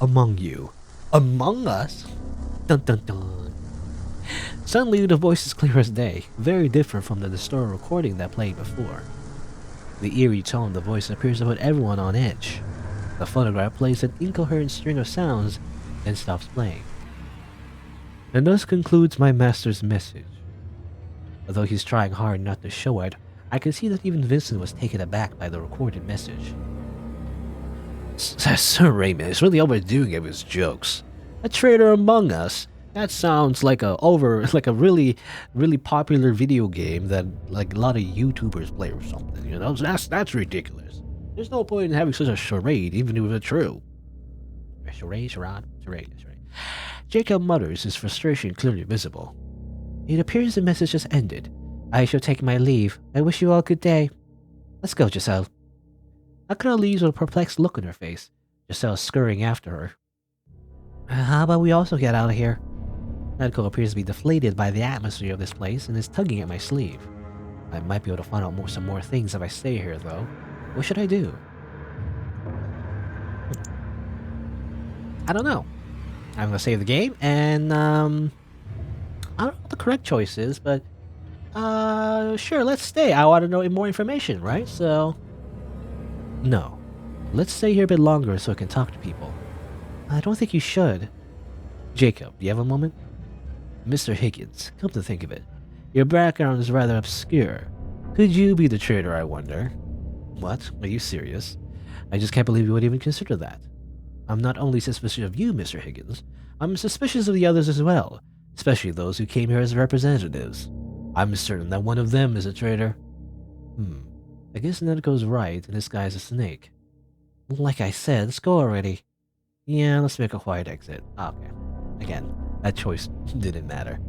among you. Among us? Dun dun dun. Suddenly, the voice is clear as day, very different from the distorted recording that played before. The eerie tone of the voice appears to put everyone on edge. The phonograph plays an incoherent string of sounds and stops playing. And thus concludes my master's message. Although he's trying hard not to show it, I can see that even Vincent was taken aback by the recorded message. Sir Raymond is really overdoing it with his jokes. A traitor among us? That sounds like a really popular video game that like a lot of YouTubers play or something, you know? That's ridiculous. There's no point in having such a charade, even if it's true. Charade. Jacob mutters, his frustration clearly visible. It appears the message has ended. I shall take my leave. I wish you all good day. Let's go, Giselle. Akira leaves with a perplexed look on her face, Giselle scurrying after her. How about we also get out of here? Neneko appears to be deflated by the atmosphere of this place and is tugging at my sleeve. I might be able to find out some more things if I stay here, though. What should I do? I don't know. I'm gonna save the game, and I don't know what the correct choice is, but sure, let's stay. I want to know more information, right? So, no. Let's stay here a bit longer so I can talk to people. I don't think you should. Jacob, do you have a moment? Mr. Higgins, come to think of it, your background is rather obscure. Could you be the traitor, I wonder? What? Are you serious? I just can't believe you would even consider that. I'm not only suspicious of you, Mr. Higgins, I'm suspicious of the others as well, especially those who came here as representatives. I'm certain that one of them is a traitor. I guess Neneko's right, and this guy's a snake. Like I said, let's go already. Yeah, let's make a quiet exit. Okay. Again, that choice didn't matter.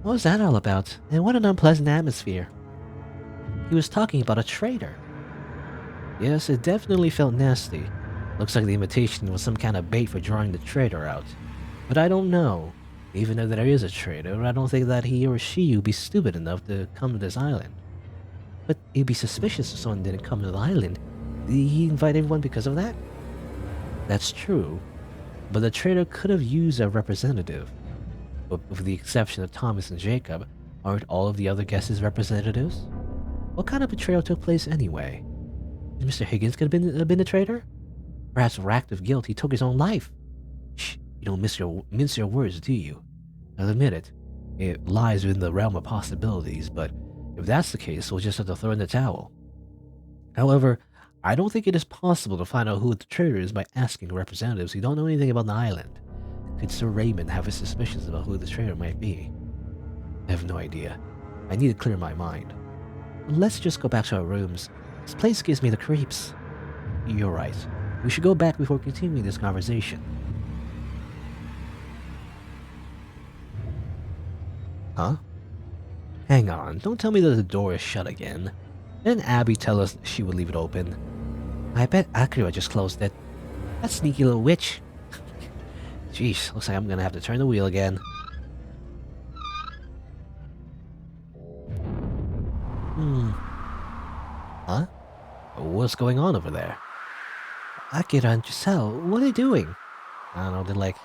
What was that all about? And what an unpleasant atmosphere. He was talking about a traitor. Yes, it definitely felt nasty. Looks like the invitation was some kind of bait for drawing the traitor out. But I don't know. Even if there is a traitor, I don't think that he or she would be stupid enough to come to this island. But it'd be suspicious if someone didn't come to the island. Did he invite everyone because of that? That's true. But the traitor could have used a representative. But with the exception of Thomas and Jacob, aren't all of the other guests representatives? What kind of betrayal took place anyway? Mr. Higgins could have been a traitor? Perhaps for act of guilt, he took his own life. Shh, you don't mince your words, do you? I'll admit it. It lies within the realm of possibilities, but if that's the case, we'll just have to throw in the towel. However, I don't think it is possible to find out who the traitor is by asking representatives who don't know anything about the island. Could Sir Raymond have his suspicions about who the traitor might be? I have no idea. I need to clear my mind. Let's just go back to our rooms. This place gives me the creeps. You're right. We should go back before continuing this conversation. Huh? Hang on, don't tell me that the door is shut again. Didn't Abby tell us she would leave it open? I bet Akira just closed it. That sneaky little witch. Jeez, looks like I'm gonna have to turn the wheel again. Huh? What's going on over there? Akira and Giselle, what are they doing? I don't know, they're like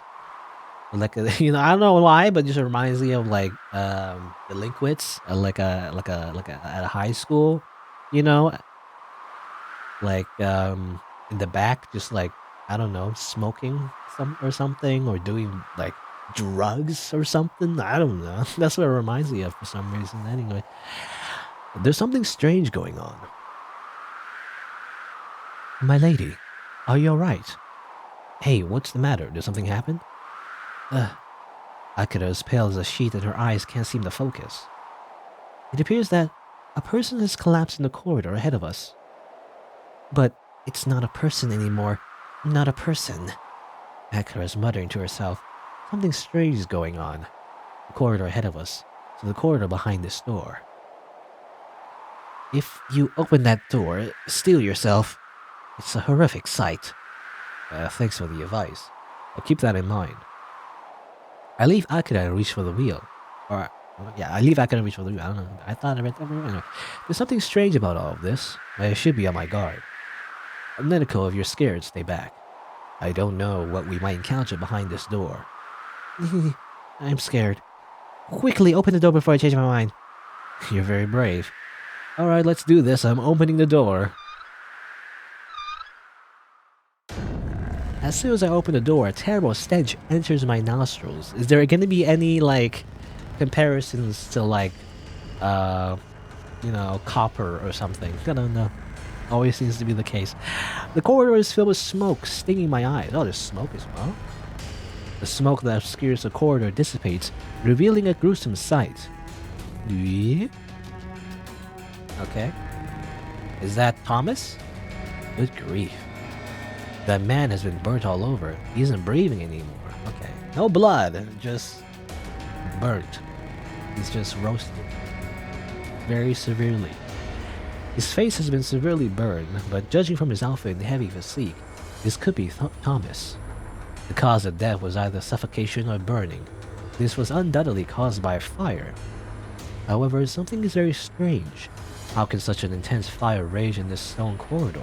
you know, I don't know why, but it just reminds me of like delinquents at a high school, you know, like in the back, just like I don't know, smoking something or doing like drugs or something. I don't know. That's what it reminds me of for some reason. Anyway, there's something strange going on. My lady, are you alright? Hey, what's the matter? Did something happen? Akira is pale as a sheet and her eyes can't seem to focus. It appears that a person has collapsed in the corridor ahead of us. But it's not a person anymore. Not a person. Akira is muttering to herself. Something strange is going on. The corridor ahead of us, to the corridor behind this door. If you open that door, steel yourself. It's a horrific sight. Thanks for the advice. I'll keep that in mind. I leave Akira and reach for the wheel. I leave Akira and reach for the wheel. I don't know. I thought I read that. There's something strange about all of this. I should be on my guard. Neneko, if you're scared, stay back. I don't know what we might encounter behind this door. I'm scared. Quickly, open the door before I change my mind. You're very brave. Alright, let's do this. I'm opening the door. As soon as I open the door, a terrible stench enters my nostrils. Is there gonna be any, like, comparisons to, like, you know, copper or something? I don't know. Always seems to be the case. The corridor is filled with smoke, stinging my eyes. Oh, there's smoke as well. The smoke that obscures the corridor dissipates, revealing a gruesome sight. Yeah? Okay. Is that Thomas? Good grief. That man has been burnt all over. He isn't breathing anymore. Okay. No blood, just burnt. He's just roasted. Very severely. His face has been severely burned, but judging from his outfit and heavy physique, this could be Thomas. The cause of death was either suffocation or burning. This was undoubtedly caused by a fire. However, something is very strange. How can such an intense fire rage in this stone corridor?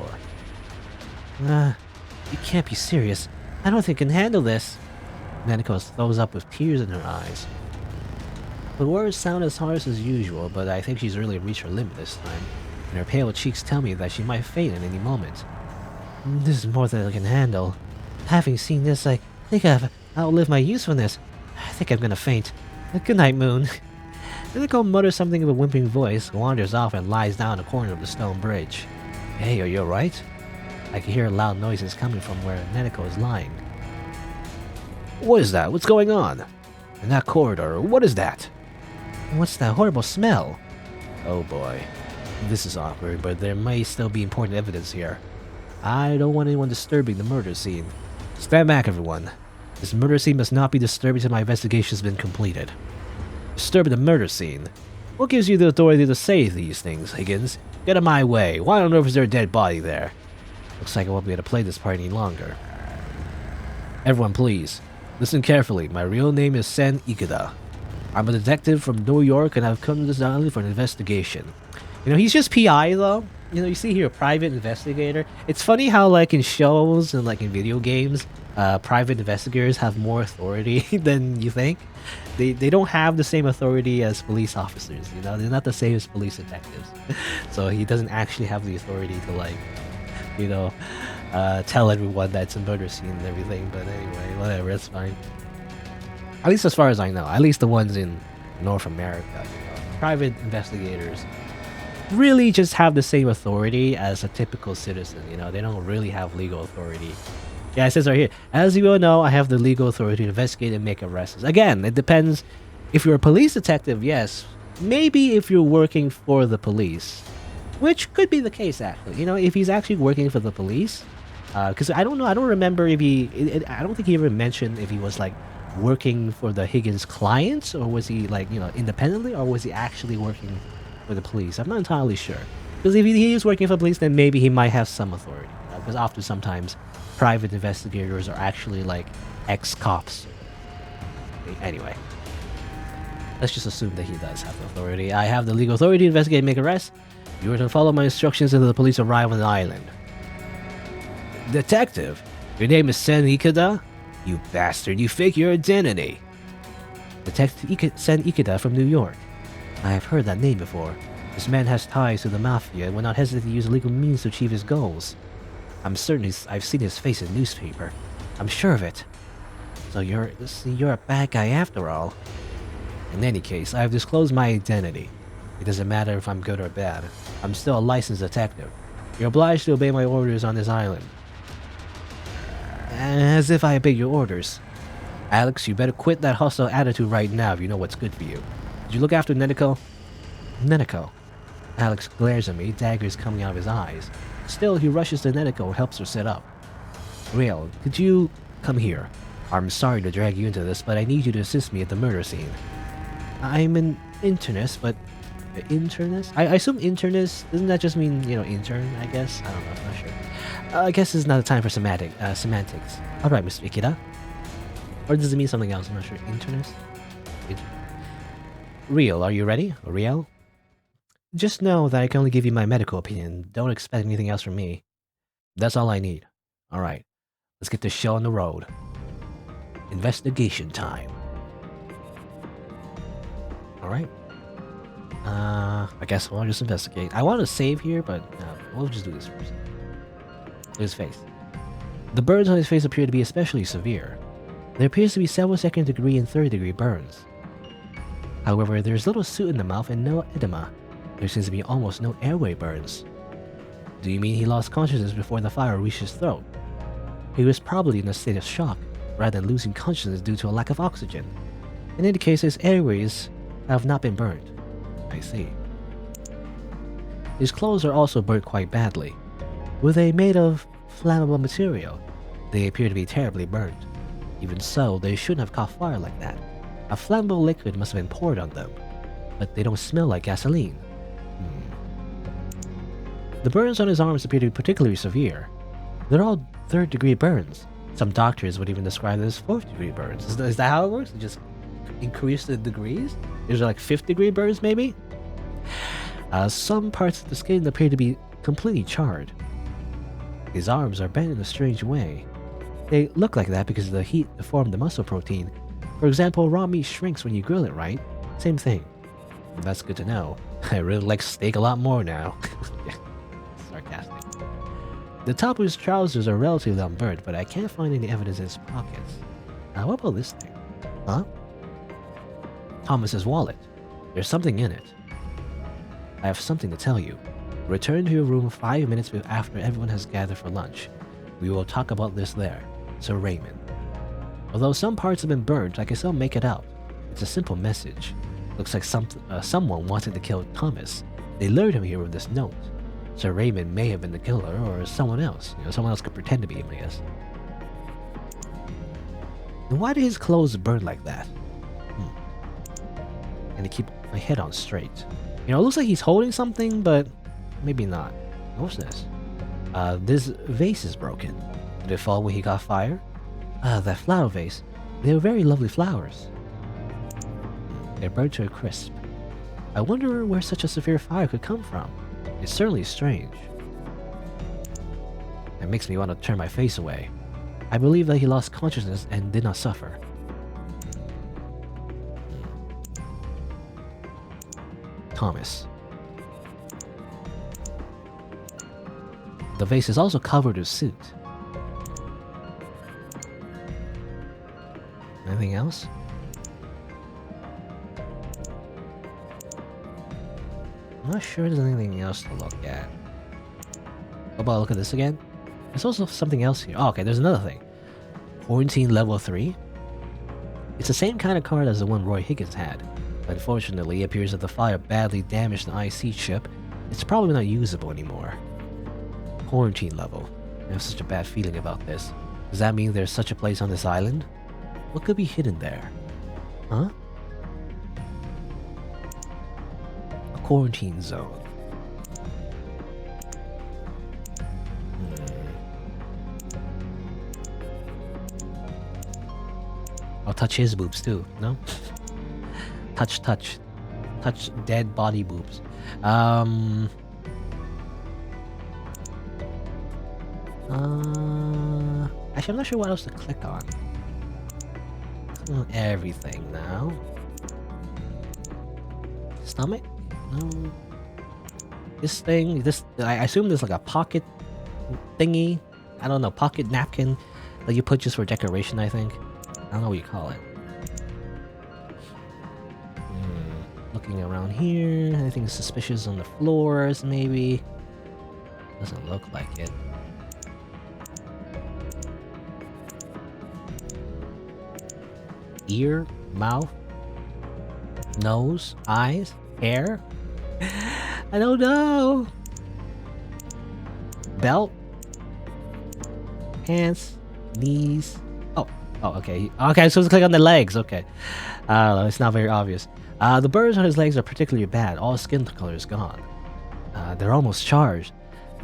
You can't be serious. I don't think I can handle this. Neneko throws up with tears in her eyes. The words sound as harsh as usual, but I think she's really reached her limit this time, and her pale cheeks tell me that she might faint at any moment. This is more than I can handle. Having seen this, I think I've outlived my usefulness. I think I'm gonna faint. Good night, Moon. Neneko mutters something in a whimpering voice, wanders off and lies down in the corner of the stone bridge. Hey, are you alright? I can hear loud noises coming from where Neneko is lying. What is that? What's going on? In that corridor, what is that? What's that horrible smell? Oh boy. This is awkward, but there may still be important evidence here. I don't want anyone disturbing the murder scene. Stand back, everyone. This murder scene must not be disturbed until my investigation has been completed. Disturbing the murder scene? What gives you the authority to say these things, Higgins? Get out of my way. Why on earth is there a dead body there? Looks like I won't be able to play this part any longer. Everyone, please. Listen carefully. My real name is Sen Ikeda. I'm a detective from New York and I've come to this island for an investigation. You know, he's just PI though. You know, you see here, a private investigator. It's funny how, like, in shows and, like, in video games, private investigators have more authority than you think. They don't have the same authority as police officers, you know? They're not the same as police detectives. So he doesn't actually have the authority to, like, you know, tell everyone that it's a murder scene and everything. But anyway, whatever, it's fine. At least as far as I know. At least the ones in North America, you know. Private investigators really just have the same authority as a typical citizen, you know. They don't really have legal authority. Yeah, it says right here, as you all know, I have the legal authority to investigate and make arrests. Again, it depends. If you're a police detective, yes. Maybe if you're working for the police, which could be the case, actually. You know, if he's actually working for the police, because I don't know, I don't remember if I don't think he ever mentioned if he was, like, working for the Higgins clients, or was he, like, you know, independently, or was he actually working for the police? I'm not entirely sure. Because if he is working for the police, then maybe he might have some authority. Because often, sometimes, private investigators are actually, like, ex-cops. Anyway. Let's just assume that he does have authority. I have the legal authority to investigate and make arrests. You are to follow my instructions until the police arrive on the island. Detective, your name is Sen Ikeda? You bastard, you fake your identity. Detective Sen Ikeda from New York. I have heard that name before. This man has ties to the Mafia and will not hesitate to use legal means to achieve his goals. I'm certain I've seen his face in newspaper. I'm sure of it. So you're a bad guy after all. In any case, I have disclosed my identity. It doesn't matter if I'm good or bad. I'm still a licensed detective. You're obliged to obey my orders on this island. As if I obey your orders. Alex, you better quit that hostile attitude right now if you know what's good for you. Did you look after Neneko? Neneko. Alex glares at me, daggers coming out of his eyes. Still, he rushes to Neneko and helps her sit up. Real, could you come here? I'm sorry to drag you into this, but I need you to assist me at the murder scene. I'm an internist, but... Internist? I assume internist, doesn't that just mean, you know, intern, I guess? I don't know, I'm not sure. I guess it's not a time for semantics. Alright, Mr. Ikeda. Or does it mean something else? I'm not sure. Internist? Real, are you ready? Real? Just know that I can only give you my medical opinion. Don't expect anything else from me. That's all I need. Alright, let's get this show on the road. Investigation time. Alright. I guess we'll just investigate. I want to save here, but we'll just do this first. Look at his face. The burns on his face appear to be especially severe. There appears to be several second-degree and third-degree burns. However, there's little soot in the mouth and no edema. There seems to be almost no airway burns. Do you mean he lost consciousness before the fire reached his throat? He was probably in a state of shock, rather than losing consciousness due to a lack of oxygen. In any case, his airways have not been burned. I see. His clothes are also burnt quite badly. Were they made of flammable material? They appear to be terribly burnt. Even so, they shouldn't have caught fire like that. A flammable liquid must have been poured on them. But they don't smell like gasoline. The burns on his arms appear to be particularly severe. They're all third-degree burns. Some doctors would even describe them as fourth-degree burns. Is that how it works? It just increase the degrees? Is there like fifth-degree burns, maybe? Some parts of the skin appear to be completely charred. His arms are bent in a strange way. They look like that because of the heat that formed the muscle protein. For example, raw meat shrinks when you grill it, right? Same thing. That's good to know. I really like steak a lot more now. Sarcastic. The top of his trousers are relatively unburnt, but I can't find any evidence in his pockets. What about this thing? Huh? Thomas's wallet. There's something in it. I have something to tell you. Return to your room 5 minutes after everyone has gathered for lunch. We will talk about this there. Sir Raymond. Although some parts have been burnt, I can still make it out. It's a simple message. Looks like someone wanted to kill Thomas. They lured him here with this note. Sir Raymond may have been the killer, or someone else. Someone else could pretend to be him, I guess. And why did his clothes burn like that? And to keep my head on straight. It looks like he's holding something, but maybe not. What's this? This vase is broken. Did it fall when he got fire? That flower vase. They were very lovely flowers. They're burnt to a crisp. I wonder where such a severe fire could come from. It's certainly strange. It makes me want to turn my face away. I believe that he lost consciousness and did not suffer. Thomas. The vase is also covered with soot. Anything else? I'm not sure there's anything else to look at. How about look at this again? There's also something else here. Oh, okay, there's another thing. Quarantine level 3? It's the same kind of card as the one Roy Higgins had. Unfortunately, it appears that the fire badly damaged the IC chip. It's probably not usable anymore. Quarantine level. I have such a bad feeling about this. Does that mean there's such a place on this island? What could be hidden there? Huh? A quarantine zone. I'll touch his boobs too, no? touch dead body boobs. Actually, I'm not sure what else to click on. Everything now. Stomach? No. This thing, I assume there's like a pocket thingy. I don't know, pocket napkin that you put just for decoration, I think. I don't know what you call it. Looking around here, anything suspicious on the floors, maybe? Doesn't look like it. Ear, mouth, nose, eyes, hair? I don't know. Belt, pants, knees. Oh, okay. Okay, so let's click on the legs. Okay. It's not very obvious. The burns on his legs are particularly bad. All skin color is gone. They're almost charged.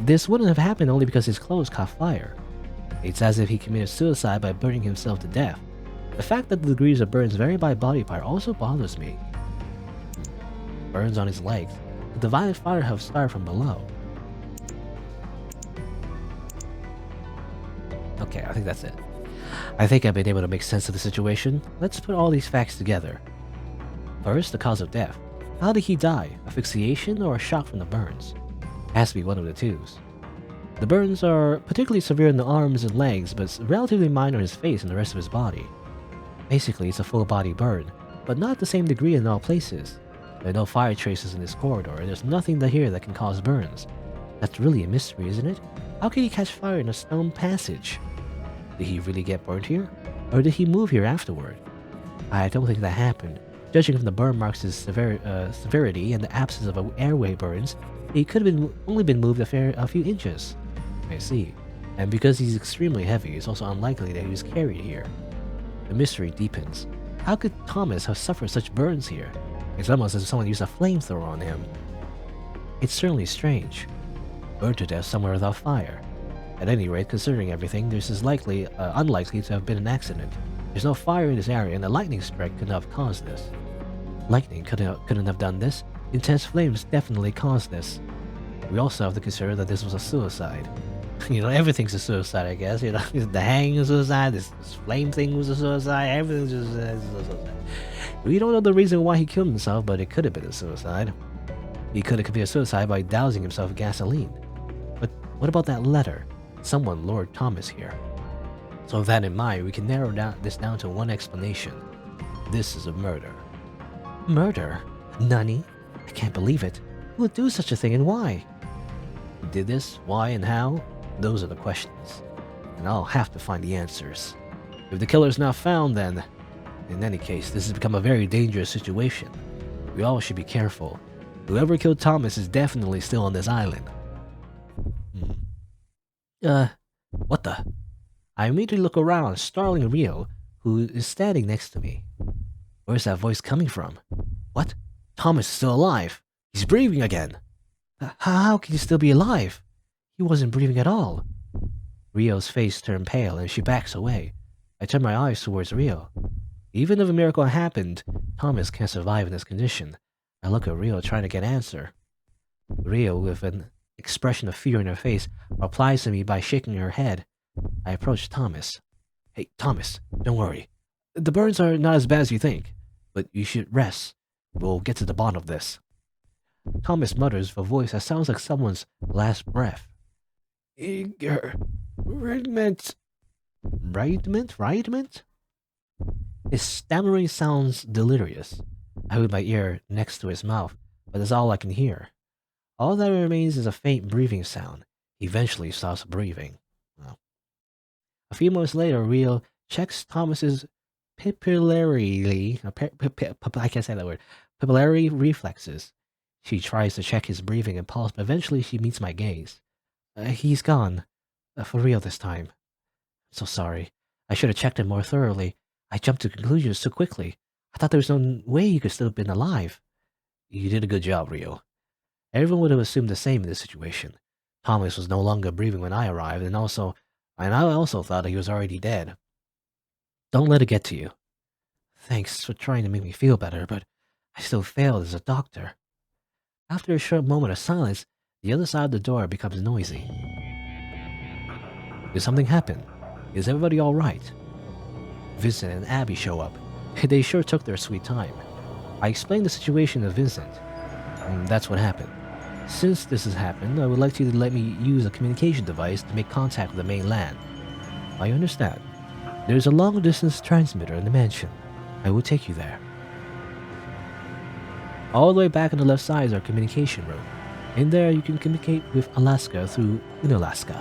This wouldn't have happened only because his clothes caught fire. It's as if he committed suicide by burning himself to death. The fact that the degrees of burns vary by body part also bothers me. Burns on his legs. The violent fire have started from below. Okay, I think that's it. I think I've been able to make sense of the situation. Let's put all these facts together. First, the cause of death. How did he die? Asphyxiation or a shock from the burns? Has to be one of the twos. The burns are particularly severe in the arms and legs, but relatively minor in his face and the rest of his body. Basically, it's a full body burn, but not the same degree in all places. There are no fire traces in this corridor, and there's nothing here that can cause burns. That's really a mystery, isn't it? How could he catch fire in a stone passage? Did he really get burned here? Or did he move here afterward? I don't think that happened. Judging from the burn marks' severity and the absence of airway burns, he could have only been moved a few inches. I see. And because he's extremely heavy, it's also unlikely that he was carried here. The mystery deepens. How could Thomas have suffered such burns here? It's almost as if someone used a flamethrower on him. It's certainly strange. Burned to death somewhere without fire. At any rate, considering everything, this is unlikely to have been an accident. There's no fire in this area, and a lightning strike could not have caused this. Lightning couldn't have done this. Intense flames definitely caused this. We also have to consider that this was a suicide. You know, everything's a suicide, I guess. You know, the hanging is a suicide, this flame thing was a suicide, everything's just a suicide. We don't know the reason why he killed himself, but it could have been a suicide. He could have committed suicide by dousing himself with gasoline. But what about that letter? Someone lured Thomas here. So with that in mind, we can narrow this down to one explanation. This is a murder. Murder? Nani? I can't believe it. Who would do such a thing and why? Who did this? Why and how? Those are the questions. And I'll have to find the answers. If the killer's not found, then... In any case, this has become a very dangerous situation. We all should be careful. Whoever killed Thomas is definitely still on this island. What the? I immediately look around, startling Rio, who is standing next to me. Where's that voice coming from? What? Thomas is still alive. He's breathing again. How can he still be alive? He wasn't breathing at all. Rio's face turned pale and she backs away. I turn my eyes towards Rio. Even if a miracle happened, Thomas can't survive in this condition. I look at Rio trying to get an answer. Rio, with an expression of fear in her face, replies to me by shaking her head. I approach Thomas. Hey, Thomas, don't worry. The burns are not as bad as you think, but you should rest. We'll get to the bottom of this. Thomas mutters with a voice that sounds like someone's last breath. Enigmatic. Enigmatic? His stammering sounds delirious. I hold my ear next to his mouth, but that's all I can hear. All that remains is a faint breathing sound. He eventually stops breathing. Wow. A few moments later, Rio checks Thomas's papillary reflexes. She tries to check his breathing and pulse, but eventually she meets my gaze. He's gone. For real this time. I'm so sorry. I should have checked him more thoroughly. I jumped to conclusions so quickly. I thought there was no way he could still have been alive. You did a good job, Rio. Everyone would have assumed the same in this situation. Thomas was no longer breathing when I arrived, and I also thought he was already dead. Don't let it get to you. Thanks for trying to make me feel better, but I still failed as a doctor. After a short moment of silence, the other side of the door becomes noisy. Did something happen? Is everybody alright? Vincent and Abby show up. They sure took their sweet time. I explained the situation to Vincent. That's what happened. Since this has happened, I would like you to let me use a communication device to make contact with the main land. I understand. There's a long-distance transmitter in the mansion. I will take you there. All the way back on the left side is our communication room. In there, you can communicate with Alaska through Unalaska.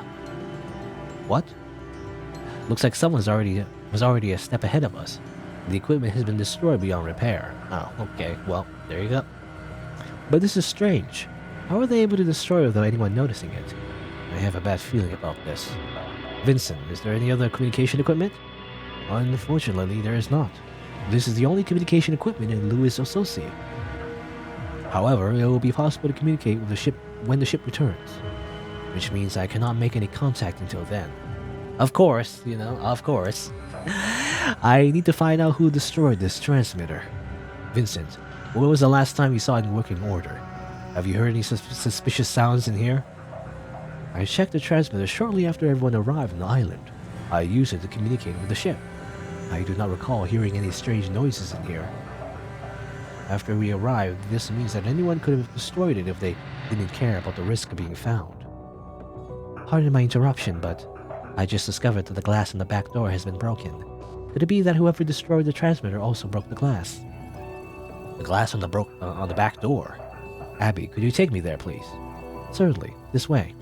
What? Looks like someone was already a step ahead of us. The equipment has been destroyed beyond repair. Oh, okay. Well, there you go. But this is strange. How are they able to destroy it without anyone noticing it? I have a bad feeling about this. Vincent, is there any other communication equipment? Unfortunately, there is not. This is the only communication equipment in Louis Associate. However, it will be possible to communicate with the ship when the ship returns, which means I cannot make any contact until then. Of course, of course. I need to find out who destroyed this transmitter. Vincent, when was the last time you saw it in working order? Have you heard any suspicious sounds in here? I checked the transmitter shortly after everyone arrived on the island. I used it to communicate with the ship. I do not recall hearing any strange noises in here. After we arrived, this means that anyone could have destroyed it if they didn't care about the risk of being found. Pardon my interruption, but I just discovered that the glass in the back door has been broken. Could it be that whoever destroyed the transmitter also broke the glass? The glass on the back door? Abby, could you take me there, please? Certainly, this way.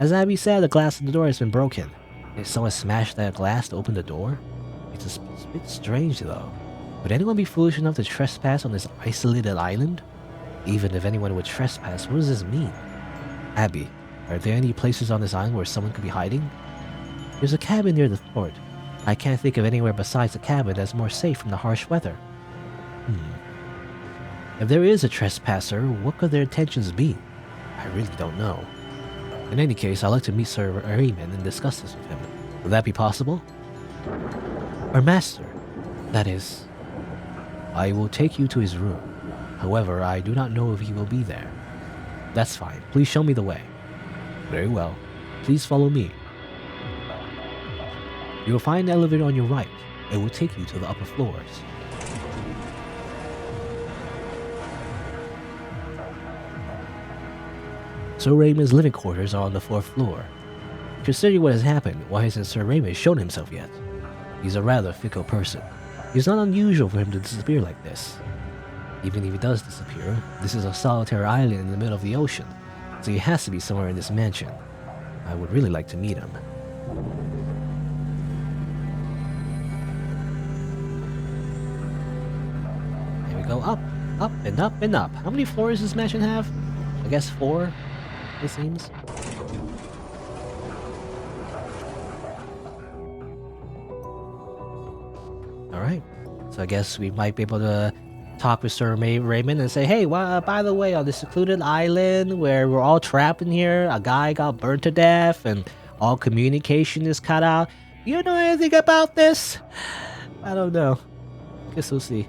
As Abby said, the glass on the door has been broken. Did someone smash that glass to open the door? It's a bit strange, though. Would anyone be foolish enough to trespass on this isolated island? Even if anyone would trespass, what does this mean? Abby, are there any places on this island where someone could be hiding? There's a cabin near the fort. I can't think of anywhere besides the cabin that's more safe from the harsh weather. If there is a trespasser, what could their intentions be? I really don't know. In any case, I'd like to meet Sir Raymond and discuss this with him. Would that be possible? Our master, that is. I will take you to his room. However, I do not know if he will be there. That's fine. Please show me the way. Very well. Please follow me. You will find the elevator on your right. It will take you to the upper floors. Sir Raymond's living quarters are on the 4th floor. Considering what has happened, why hasn't Sir Raymond shown himself yet? He's a rather fickle person. It's not unusual for him to disappear like this. Even if he does disappear, this is a solitary island in the middle of the ocean, so he has to be somewhere in this mansion. I would really like to meet him. Here we go, up, up, and up, and up. How many floors does this mansion have? I guess 4, it seems. Alright, so I guess we might be able to talk with Sir Raymond and say, hey, by the way, on this secluded island where we're all trapped in here, a guy got burned to death and all communication is cut out. You know anything about this? I don't know. Guess we'll see.